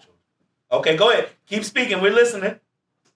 Okay, go ahead. Keep speaking. We're listening.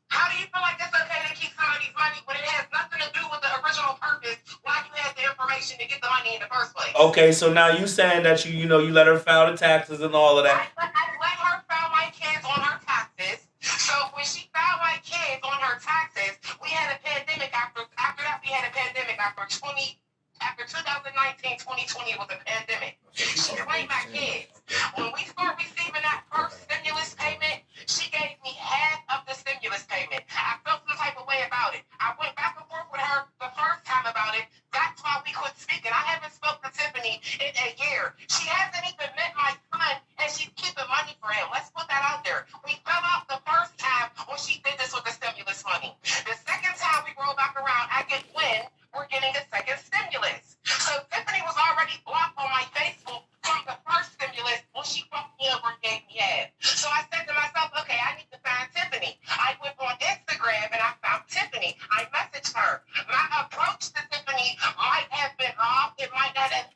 How do you feel like it's okay to keep somebody's money when it has nothing to do with the original purpose why you had the information to get the money in the first place? Okay, so now you saying that you let her file the taxes and all of that. I let her file my kids on her taxes. So when she filed my kids on her taxes, we had a pandemic after that. We had a pandemic after 2019, 2020 was a pandemic. She claimed my kids. When we start receiving that first stimulus payment, she gave me half of the stimulus payment. I felt some type of way about it. I went back and forth with her the first time about it. That's why we quit speaking. I haven't spoken to Tiffany in a year. She hasn't even met my son, and she's keeping money for him. Let's put that out there. We fell out the first time when she did this with the stimulus money. The second time we roll back around, I get wind we're getting a second stimulus. So Tiffany was already blocked on my Facebook from the first stimulus when she fucked me over and gave me half. So I said to myself, okay, I need to find Tiffany. I went on Instagram and I found Tiffany. I messaged her. My approach to Tiffany might have been off. It might not have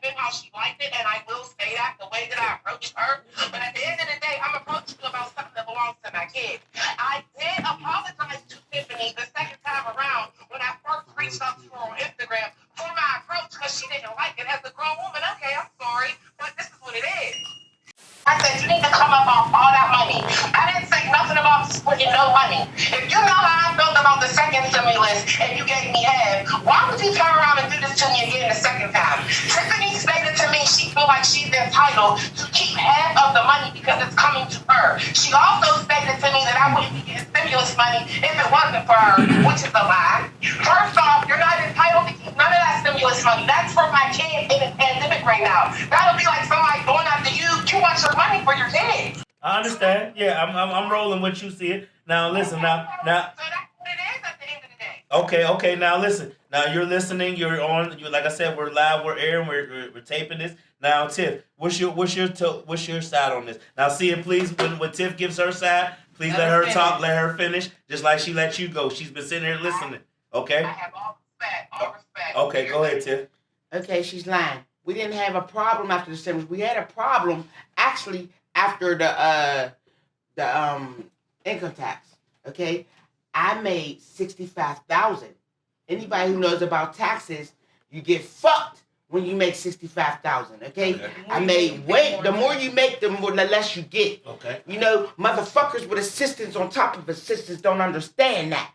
been how she liked it, and I will say that the way that I approached her. But at the end of the day, I'm approaching her about something that belongs to my kid. I did apologize to Tiffany the second time around when I first reached out to her on Instagram for my approach because she didn't like it. As a grown woman, okay, I'm sorry, but this is what it is. I said, you need to come up off all that money. I didn't say nothing about splitting no money. If you know how I felt about the second stimulus and you gave me half, why would you turn around and do this to me again the second time? Tiffany stated to me she feel like she's entitled to keep half of the money because it's coming to her. She also stated to me that I wouldn't be getting stimulus money if it wasn't for her, which is a lie. First off, you're not entitled to keep none of that stimulus money. That's for my kid in a pandemic right now. That'll be like somebody going after you. You want your money for your kids. I understand. Yeah, I'm rolling with you. See it now. Listen now. So that's what it is at the end of the day. Okay. Now listen. Now you're listening. You're on. Like I said, we're live. We're airing. We're taping this. Now, Tiff, what's your side on this? Now, see it, please. When Tiff gives her side, please let her talk. Let her finish, just like she let you go. She's been sitting here listening. Okay. I have all respect. Okay, go ahead, Tiff. Okay, she's lying. We didn't have a problem after the stimulus. We had a problem actually after the income tax. Okay, I made $65,000. Anybody who knows about taxes, you get fucked when you make $65,000. Okay, I made the more you make, the less you get. Okay, you know, motherfuckers with assistants on top of assistants don't understand that.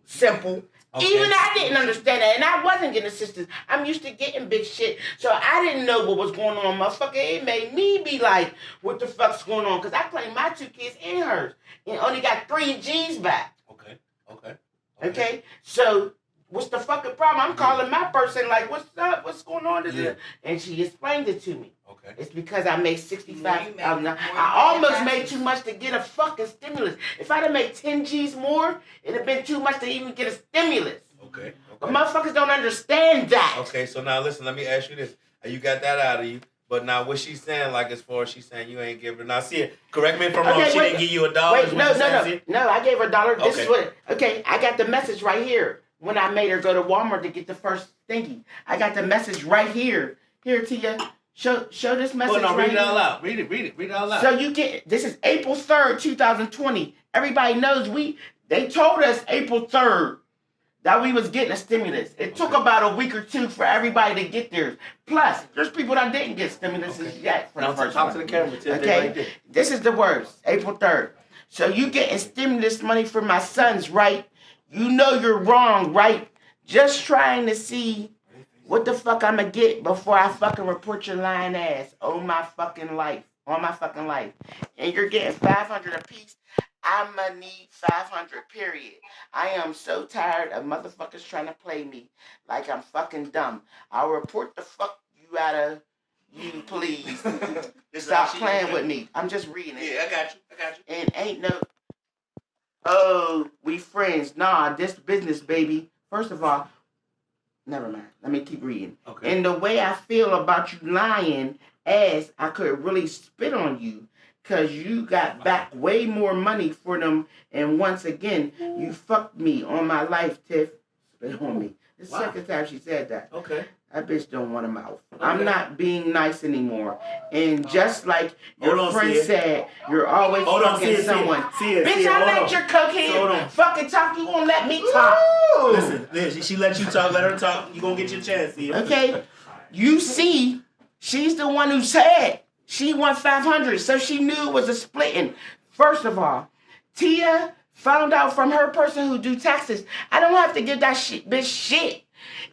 Simple. Okay. Even I didn't understand that, and I wasn't getting assistance. I'm used to getting big shit, so I didn't know what was going on, motherfucker. It made me be like, what the fuck's going on? Because I claimed my 2 kids and hers, and only got 3 G's back. Okay? So, what's the fucking problem? I'm calling my person like, what's up? What's going on? And she explained it to me. Okay. It's because I made $65,000. I almost made too much to get a fucking stimulus. If I'd have made 10 G's more, it'd have been too much to even get a stimulus. Okay. But motherfuckers don't understand that. Okay, so now listen, let me ask you this. You got that out of you, but now what she's saying, like as far as she's saying you ain't give her. Now see it. Correct me if I'm wrong. She didn't give you $1. Wait, no. I gave her $1. This Okay. is what. Okay, I got the message right here. when I made her go to Walmart to get the first thingy. I got the message right here. Here, Tia. Show this message. Oh, no, right read it here. out loud. Read it out loud. So you get, this is April 3rd, 2020. Everybody knows they told us April 3rd that we was getting a stimulus. It took about a week or two for everybody to get theirs. Plus, there's people that didn't get stimulus yet. Now talk to the camera, Tim. Okay, Right there. this is the words, April 3rd. So you getting stimulus money for my sons, right? You know you're wrong, right? Just trying to see what the fuck I'ma get before I fucking report your lying ass on my fucking life. And you're getting $500 a piece. I'ma need 500, period. I am so tired of motherfuckers trying to play me like I'm fucking dumb. I'll report the fuck you out of you, please. Stop playing with me. I'm just reading it. Yeah, I got you. And ain't no, oh, we friends. Nah, this business, baby. First of all, never mind. Let me keep reading. Okay. And the way I feel about you lying ass, I could really spit on you. Because you got back way more money for them. And once again, you fucked me on my life, Tiff. Spit on me. The second time she said that. Okay. That bitch don't want a mouth. Okay. I'm not being nice anymore. And just like your Hold on, friend Sia. said, you're always fucking someone. Bitch, I let your cokehead fucking talk. You won't let me talk. Listen, she let you talk. Let her talk. You gonna get your chance, Sia. Okay? You see, she's the one who said she won 500, so she knew it was a splitting. First of all, Tia found out from her person who do taxes, I don't have to give that bitch shit.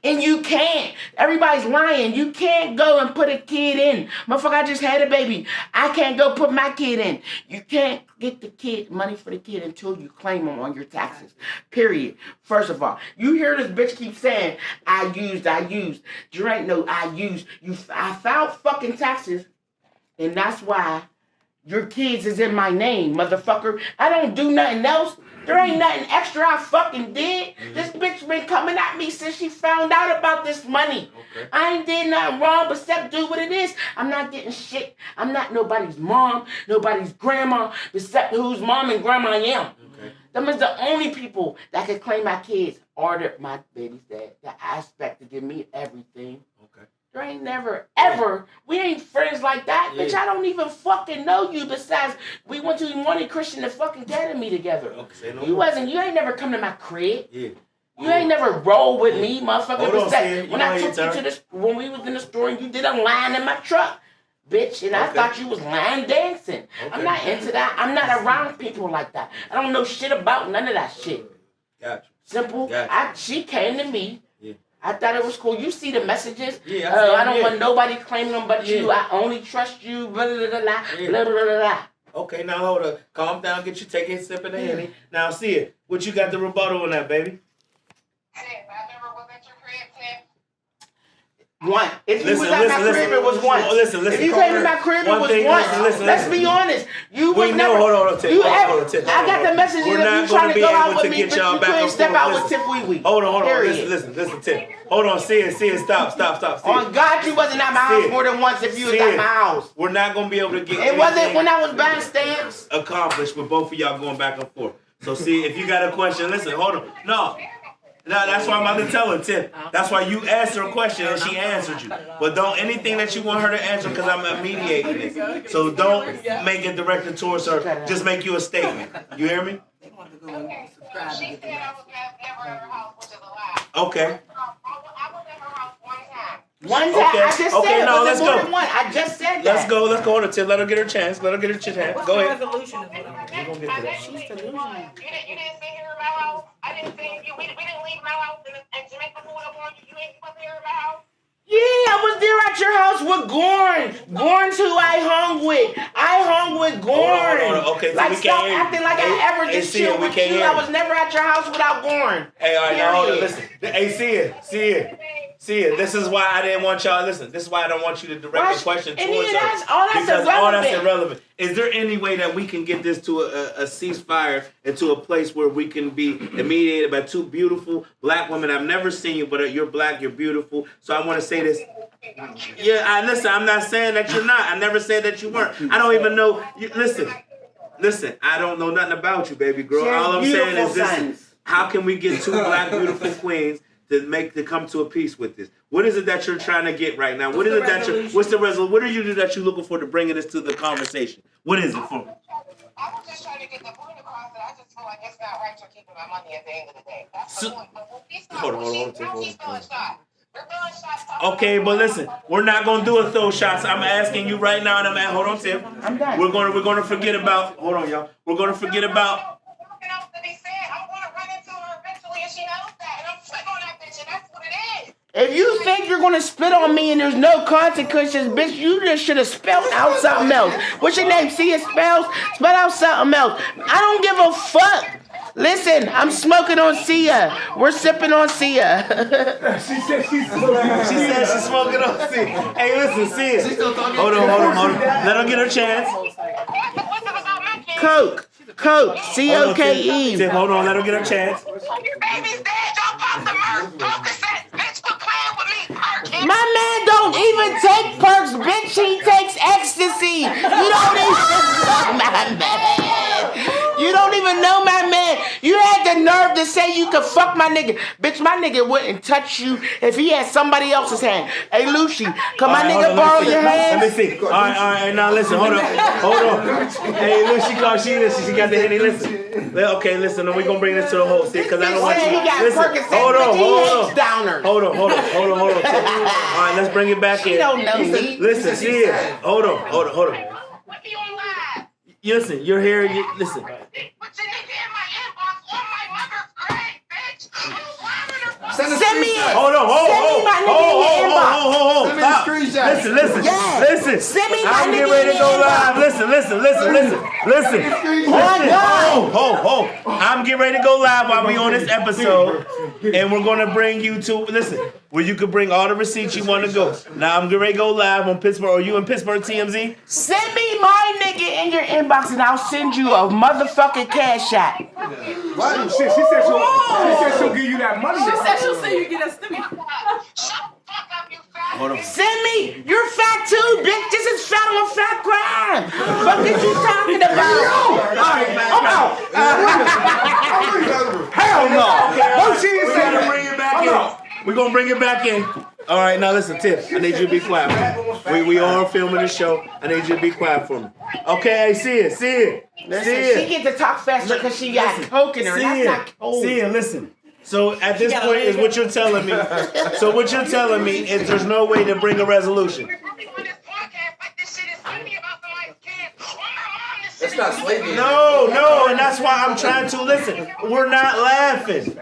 And you can't. Everybody's lying. You can't go and put a kid in. Motherfucker, I just had a baby. I can't go put my kid in. You can't get the kid money for the kid until you claim them on your taxes. Period. First of all, you hear this bitch keep saying, I used. There ain't no I used. I filed fucking taxes, and that's why your kids is in my name, motherfucker. I don't do nothing else. There ain't nothing extra I fucking did. This bitch been coming at me since she found out about this money. Okay. I ain't did nothing wrong but except do what it is. I'm not getting shit. I'm not nobody's mom, nobody's grandma, except whose mom and grandma I am. Okay. Them is the only people that can claim my kids or my baby's dad. That I expect to give me everything. Okay. There ain't never, ever, we ain't friends like that. Yeah. Bitch, I don't even fucking know you. Besides, we went to the Morning Christian and fucking Academy together. Okay, no you ain't never come to my crib. Yeah. You ain't never roll with me, motherfucker. When I took you to this, when we was in the store and you did a line in my truck, bitch, and I thought you was line dancing. Okay. I'm not into that. I'm not around people like that. I don't know shit about none of that shit. Gotcha. Simple. Gotcha. She came to me. I thought it was cool. You see the messages? Yeah, I don't want nobody claiming them but you. I only trust you. Blah, blah, blah, blah, blah, blah, blah. Okay, now hold up. Calm down. Get you take a sip of the Henny. Now, see it. What you got the rebuttal on that, baby? I never was at your crib, Tim. One. If you was at my crib, it was one. Listen. If you came to my crib, it was one. Let's be honest. You would never. Hold on, Tiff. I got the message of you trying to go out with me, but you couldn't step out with Tiff Wee Wee. Hold on. Listen, Tiff. Hold on, see it. Stop. On God, you wasn't at my house more than once if you was at my house. We're not going to be able to get it wasn't when I was buying stamps. Accomplished with both of y'all going back and forth. So see, if you got a question, listen, hold on. No, that's why I'm about to tell her, Tiff. That's why you asked her a question and she answered you. But don't anything that you want her to answer because I'm mediating this. So don't make it directed towards her. Just make you a statement. You hear me? Okay. She said I was never at her house, which is a lie. Okay. I was at her house one time. One time, okay. I just said it wasn't more than one. I just said that. Let's go on to Tiff. Let her get her chance. Go ahead. What's go the ahead. resolution of it? We're going to get to that. She's delusional. You didn't sit here in my house. I didn't see you. We didn't leave my house and Jamaica food up on you. You ain't supposed to here in my house. Yeah, I was there at your house with Gorn. Gorn's who I hung with. I hung with Gorn. Hold on. Okay, so like, we stop can't acting like I ever just chilled with you. I was never at your house without Gorn. Hey, all right, now hold on. Listen. Hey, see it. This is why I didn't want y'all. Listen, this is why I don't want you to direct the question towards her. That's all that's irrelevant. Is there any way that we can get this to a ceasefire and to a place where we can be mediated by two beautiful black women? I've never seen you, but you're black, you're beautiful. So I want to say this. Yeah, listen, I'm not saying that you're not. I never said that you weren't. I don't even know. Listen, I don't know nothing about you, baby girl. All I'm saying is this. how can we get two black beautiful queens to come to a peace with this? What is it that you're trying to get right now? What's the resolution? What are you that you're looking for to bring this to the conversation? What is it for? I was just trying to get the point across that I just feel like it's not right to keeping my money at the end of the day. That's the point. But when she's throwing shots. Okay, but listen, we're not gonna do a throw shots. I'm asking you right now, and hold on, Tim. I'm done. We're gonna forget about. Hold on, y'all. We're gonna forget about. If you think you're gonna spit on me and there's no consequences, bitch, you just should have spelled out something else. What's your name? See it spells? Spell out something else. I don't give a fuck. Listen, I'm smoking on Sia. We're sipping on Sia. She said she's smoking on Sia. Hey, listen, Sia. Hold on. Let her get her chance. Coke, C-O-K-E. Tim, hold on, let her get her chance. My man don't even take perks, bitch. He takes ecstasy. You don't even know my man. You had the nerve to say you could fuck my nigga. Bitch, my nigga wouldn't touch you if he had somebody else's hand. Hey, Lucy, can my nigga borrow your hand? Let me see. All right, now listen, hold on. Hey, Lucy, she got the hand. Listen. Okay, listen, we're going to bring this to the whole thing because I don't want you to... Listen, hold on. Hold on. All right, let's bring it back in. She don't know me. Listen, see it. Hold on. Listen, you're here. Listen. Send me it. Hold on. Send me my nigga in your inbox. Stop. Listen. Send me my I'm nigga getting ready to go live. Listen. I'm getting ready to go live while we on this episode, and we're gonna bring you to where you can bring all the receipts you want to go. Now I'm getting ready to go live on Pittsburgh. Are you in Pittsburgh TMZ? Send me my nigga in your inbox, and I'll send you a motherfucking cash app. What? She said she'll give you that money. She said she'll send you get a stimmy. Hold on. Send me. You're fat too, bitch. This is fat on fat crime. What are you talking about? I'm out. Hell no. We're going to bring it back in. All right, now listen, Tiff, I need you to be quiet. We are filming the show. I need you to be quiet for me. Okay, see it. Listen, she get to talk faster because she got coke in her. That's not cold. See it, listen. So at this point is what you're telling me. So what you're telling me is there's no way to bring a resolution. That's not slavery. No, and that's why I'm trying to listen. We're not laughing.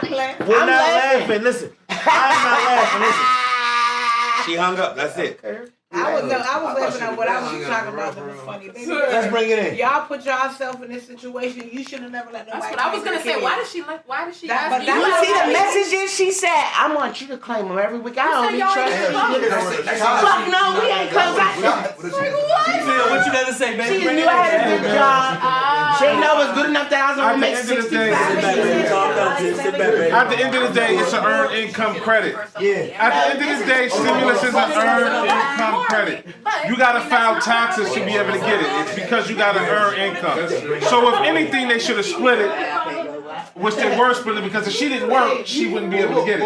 We're not laughing. Listen, I'm not laughing. Listen. She hung up. That's it. I was laughing at what I was talking about that was funny. Let's bring it in. Y'all put yourself in this situation. You should have never let nobody. That's what I was gonna say. Why did she ask you see the messages she said? I want you to claim them every week. I don't trust you. Fuck no, we ain't close. What you got to say, baby? She knew I had a good job. She didn't know it was good enough that I was gonna make 65. At the end of the day, it's an earned income credit. Yeah. At the end of the day, stimulus is an earned income credit. You gotta file taxes to be able to get it. It's because you gotta earn income. So if anything, they should have split it. Which they were splitting because if she didn't work, she wouldn't be able to get it.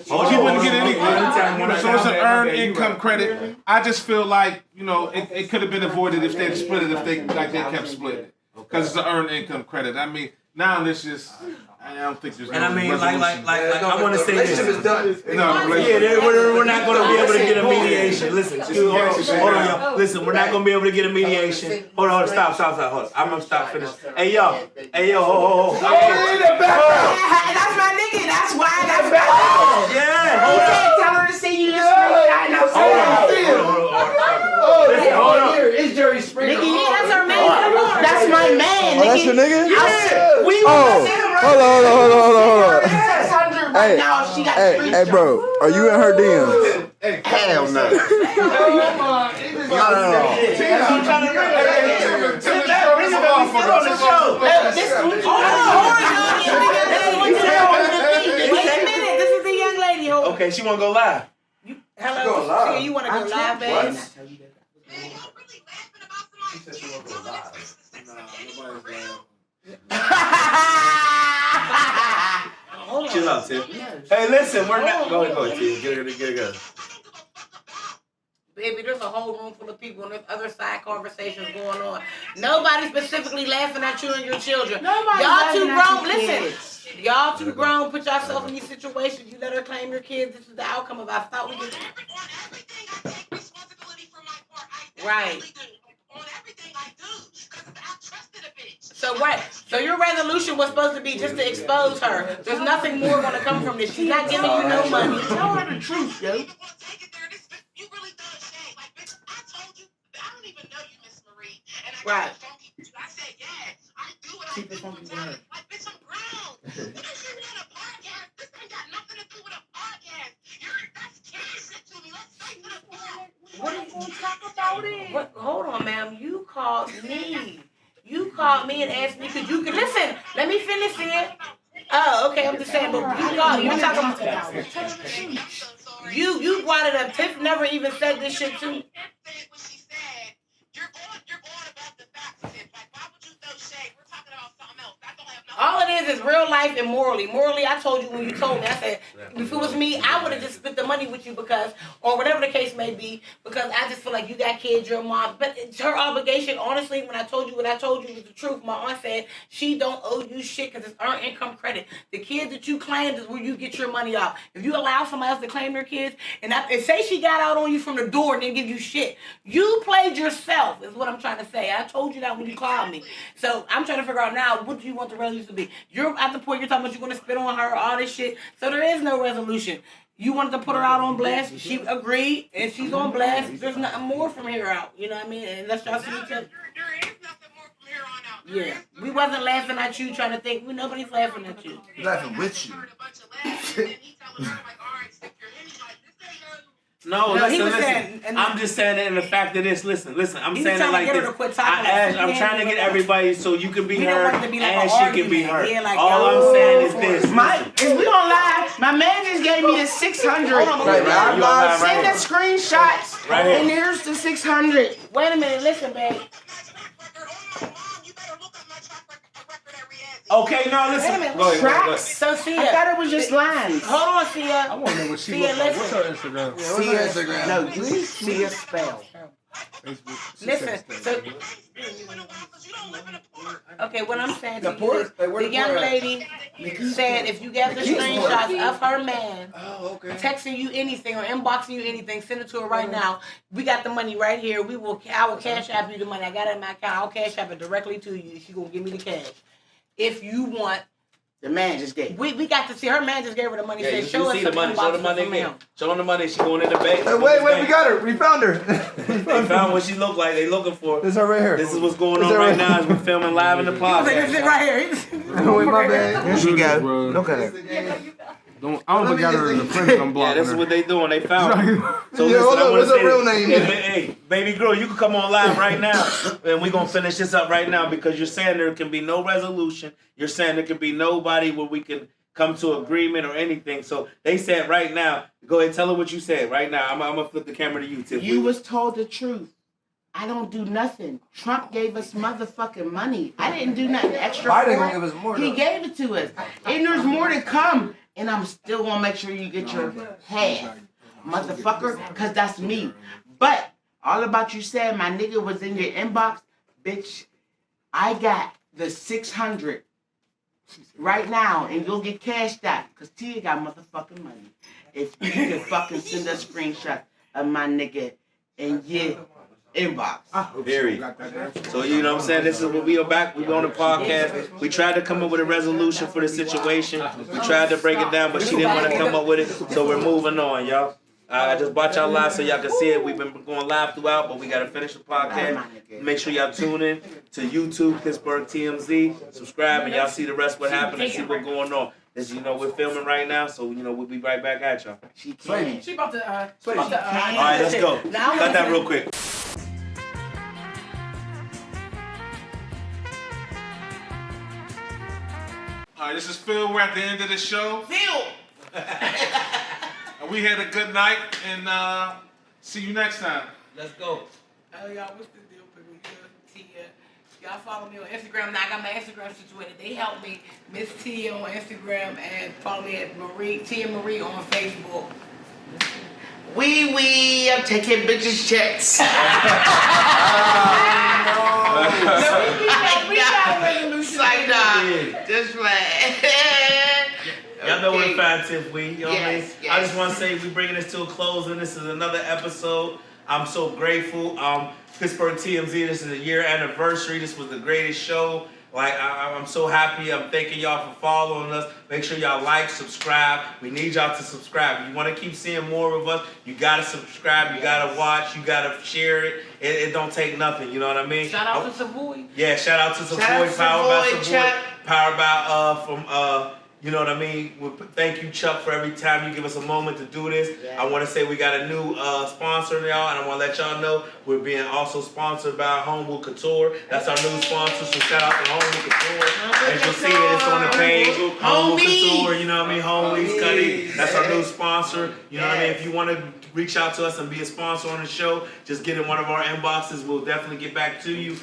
She wouldn't get anything. So it's an earned income credit. I just feel like, it could have been avoided if they'd split it, if they kept splitting it. Because it's an earned income credit. I mean, now this just... I don't think there's. And I mean, like, I want to say this. Relationship is done. We're not going to be able to get a mediation. Listen, hold on, y'all. Listen, we're not going to be able to get a mediation. Hold on, stop. Hold on. I'm going to stop finish. Hey, yo, ho. That's my nigga. That's why. Yeah. You can't tell her to see you this way. I know. Hold on. It's Jerry Springer. Nigga, that's our man. That's my man. Oh, that's your nigga? Yeah. We Hold on. Hey, bro, are you in her DMs? Hell no. Okay, she wanna go live. Hello, you wanna go live, baby? She said she wanna go live. Nah, nobody's live. chill out, Tim. Hey, listen, we're not. Go ahead, Tim. Get it. Baby, there's a whole room full of people and there's other side conversations going on. Nobody's specifically laughing at you and your children. Y'all too grown. Listen, y'all too grown. Put yourself in these situations. You let her claim your kids. This is the outcome of. I thought we could. Right. On everything I do, because I trusted a bitch. So right. So your resolution was supposed to be just to expose her. There's nothing more going to come from this. She's not giving you no money. Tell her the truth, yo. You really thought shame. Like, bitch, I told you, I don't even know you, Miss Marie. And I got funky. I said, yeah, I do what I do all the time. Like, bitch, I'm grown. What is you on a podcast? This ain't got nothing to do with a podcast. That's kid shit to me. Let's stay to the point. What are you going to talk about it? What? Hold on, ma'am. You called me. You called me and asked me, could you listen, let me finish it. Oh, okay, I'm just saying, but you called, you talking about you brought it up. Tiff never even said this shit to me. All it is real life and morally. Morally, I told you when you told me, I said, if it was me, I would have just split the money with you because, or whatever the case may be, because I just feel like you got kids, your mom. But it's her obligation, honestly, when I told you what I told you was the truth. My aunt said she don't owe you shit because it's earned income credit. The kids that you claimed is where you get your money off. If you allow somebody else to claim their kids, and say she got out on you from the door and didn't give you shit, you played yourself, is what I'm trying to say. I told you that when you called me. So I'm trying to figure out now, what do you want the resolution to be? You're at the point you're talking about you're going to spit on her, all this shit. So there is no resolution. You wanted to put her out on blast. She agreed, and she's on blast. There's nothing more from here out. You know what I mean? And let's y'all see each other. There is nothing more from here on out. Yeah. We wasn't laughing at you trying to think. Nobody's laughing at you. We're laughing with you. No, listen. I'm just saying that in the fact of this. Listen. I'm saying it like this. I'm trying to get everybody so you can be her and she can be her. All I'm saying is this. Is we on live? My man just gave me the 600. Send the screenshots. Right here. And here's the 600. Wait a minute. Listen, babe. Okay, no, listen. Go ahead. So, Sia. I thought it was just lines. Hold on, Sia. I want to know what she looks like. What's her Instagram? Sia. No, you Sia spell. Listen. So, okay, what I'm saying to you is, the young lady said if you get the screenshots of her man texting you anything or inboxing you anything, send it to her right now. We got the money right here. I will cash app you the money. I got it in my account. I'll cash app it directly to you. She's going to give me the cash. If you want, the man just gave. We got to see her man just gave her the money. Yeah, said, you show see us the money. Show the money again. Show them the money. She going in the bank. Hey, wait, we got her. We found her. They found what she looked like. They looking for. This is her right here. This is what's going on right now as we're filming live in the podcast. This is right here. Wait, my bad. Here she go. Look at her. I don't got her in the friend. I'm blocking Yeah, this is what they doing. They found her. So Yeah, listen, what's her real name? Hey, baby girl, you can come on live right now, and we're gonna finish this up right now because you're saying there can be no resolution. You're saying there can be nobody where we can come to agreement or anything. So they said right now, go ahead, tell her what you said right now. I'm gonna flip the camera to you, Tiff. You was told the truth. I don't do nothing. Trump gave us motherfucking money. I didn't do nothing extra. Biden gonna give us more. He gave it to us, and there's more to come. And I'm still gonna make sure you get your half, motherfucker, cause that's me. But all about you saying my nigga was in your inbox, bitch. I got the 600 right now, and you'll get cashed out, cause Tia got motherfucking money. If you can fucking send a screenshot of my nigga in your inbox. Very. So you know what I'm saying? This is what we are back. We on the podcast. We tried to come up with a resolution for the situation. We tried to break it down, but she didn't want to come up with it. So we're moving on, y'all. I just brought y'all live so y'all can see it. We've been going live throughout, but we got to finish the podcast. Make sure y'all tune in to YouTube, Pittsburgh TMZ. Subscribe, and y'all see the rest of what happened and see what's going on. As you know, we're filming right now, so you know we'll be right back at y'all. She about to. All right, let's go. Cut that real quick. All right, this is Phil. We're at the end of the show. Phil! And we had a good night, and see you next time. Let's go. Oh, y'all, what's the deal with Tia? Y'all follow me on Instagram. Now I got my Instagram situated. They helped me. Miss T on Instagram and follow me at Tia Marie on Facebook. I'm taking bitches checks. Just like. Y'all know where to find Tiff We. You know what I mean? Yes. I just want to say we bringing this to a close, and this is another episode. I'm so grateful. Pittsburgh TMZ, this is a year anniversary. This was the greatest show. Like, I'm so happy. I'm thanking y'all for following us. Make sure y'all like, subscribe. We need y'all to subscribe. If you want to keep seeing more of us, you got to subscribe. You got to watch. You got to share it. It don't take nothing. You know what I mean? Shout out to SAVOY. Yeah, shout out to SAVOY. Powered by SAVOY. Powered by, from, you know what I mean? Thank you, Chuck, for every time you give us a moment to do this. Yeah. I want to say we got a new sponsor, y'all, and I want to let y'all know we're being also sponsored by Homewood Couture. That's our new sponsor, so shout out to Homewood Couture. As you'll see it, it's on the page. Homewood Couture, you know what I mean? Homewood's Cutting. That's our new sponsor. You know what I mean? If you want to reach out to us and be a sponsor on the show, just get in one of our inboxes. We'll definitely get back to you.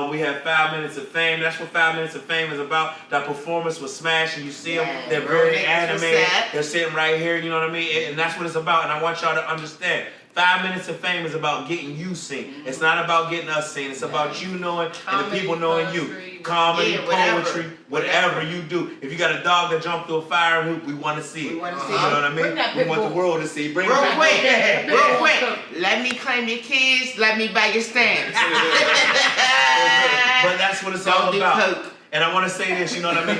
We have 5 minutes of fame. That's what 5 minutes of fame is about. That performance was smashing. You see them, they're very animated. They're sitting right here, you know what I mean? And that's what it's about. And I want y'all to understand. 5 minutes of fame is about getting you seen. It's not about getting us seen. It's about you knowing and the people knowing you. Comedy, poetry, whatever you do. If you got a dog that jumped through a fire hoop, we want to see it. You know what I mean? We want the world to see. Real quick. Let me claim your kids. Let me buy your stamps. But that's what it's all about. And I want to say this, you know what I mean?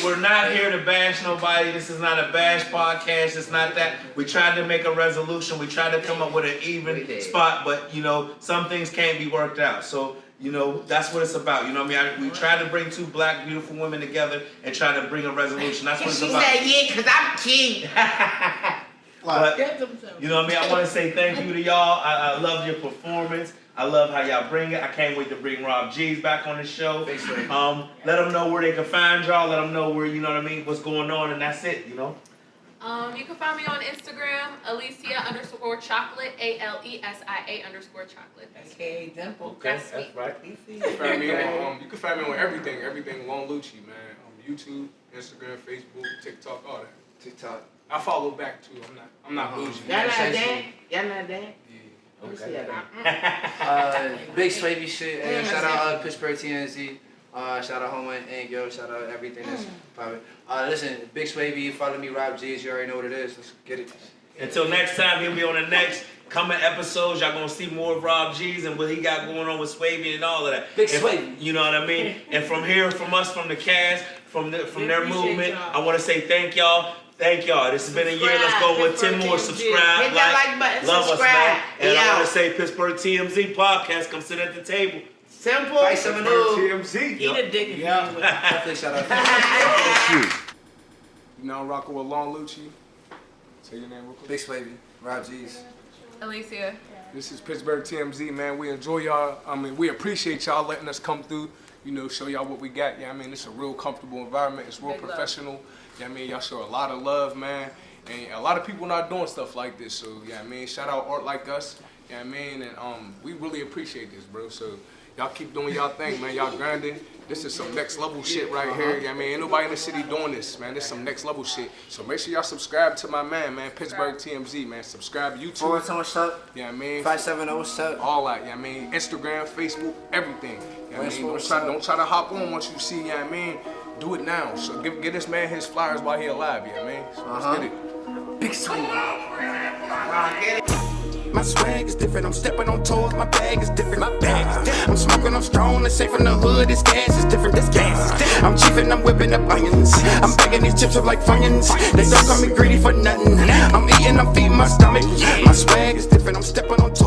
We're not here to bash nobody. This is not a bash podcast. It's not that. We tried to make a resolution. We tried to come up with an even spot, but, you know, some things can't be worked out. So, you know, that's what it's about. You know what I mean? We tried to bring two black, beautiful women together and try to bring a resolution. That's what it's about. She said, yeah, because I'm cute. But, you know what I mean? I want to say thank you to y'all. I love your performance. I love how y'all bring it. I can't wait to bring Rob G's back on the show. Let them know where they can find y'all. Let them know where, you know what I mean, what's going on, and that's it, you know? You can find me on Instagram, Alicia_chocolate, ALESIA_chocolate. Okay, Dimple. Okay, that's right. You can find me on everything Long Lucci, man. YouTube, Instagram, Facebook, TikTok, all that. TikTok. I follow back too. I'm not bougie. Y'all not that? Y'all not that? Okay. Big Swavy shit. Hey, shout out Pittsburgh TMZ. Shout out Homewood and yo. Shout out everything that's private. Listen, Big Swavy. Follow me, Rob G's. You already know what it is. Let's get it. Until next time, he'll be on the next coming episodes. Y'all gonna see more of Rob G's and what he got going on with Swavy and all of that. Big Swavy. You know what I mean? And from here, from us, from the cast, from their movement, I want to say thank y'all. Thank y'all. This has been a year. Let's go with 10 more. Subscribe, hit that like button, love subscribe. us, man. And I want to say Pittsburgh TMZ Podcast. Come sit at the table. Simple. Pittsburgh TMZ. Eat a dick. Yeah. Definitely shout out. You know I'm rocking with Long Lucci. Say your name real quick. Big Swavy. Rob G's. Alicia. This is Pittsburgh TMZ, man. We enjoy y'all. I mean, we appreciate y'all letting us come through, you know, show y'all what we got. Yeah, I mean, it's a real comfortable environment. It's real professional. Yeah, I mean, y'all show a lot of love, man. And a lot of people not doing stuff like this. So, yeah, I mean, shout out art like us. Yeah, I mean, and we really appreciate this, bro. So, y'all keep doing y'all thing, man. Y'all grinding. This is some next level shit right here. Yeah, I mean, ain't nobody in the city doing this, man. This is some next level shit. So make sure y'all subscribe to my man, Pittsburgh TMZ, man. Subscribe to YouTube. 410 what's up? Yeah, I mean. 570 what's up? All that, yeah, I mean. Instagram, Facebook, everything. Yeah, I mean, don't try to hop on once you see, yeah, I mean. Do it now. So give this man his flyers while he alive, yeah, man. So let's get it. Big swing. My swag is different, I'm stepping on toes, my bag is different, my bag is different. I'm smoking, I'm strong, they say from the hood, this gas is different, this gas is different. I'm chiefing, I'm whipping up onions, I'm bagging these chips up like funyuns. They don't call me greedy for nothing, I'm eating, I'm feeding my stomach. My swag is different, I'm stepping on toes.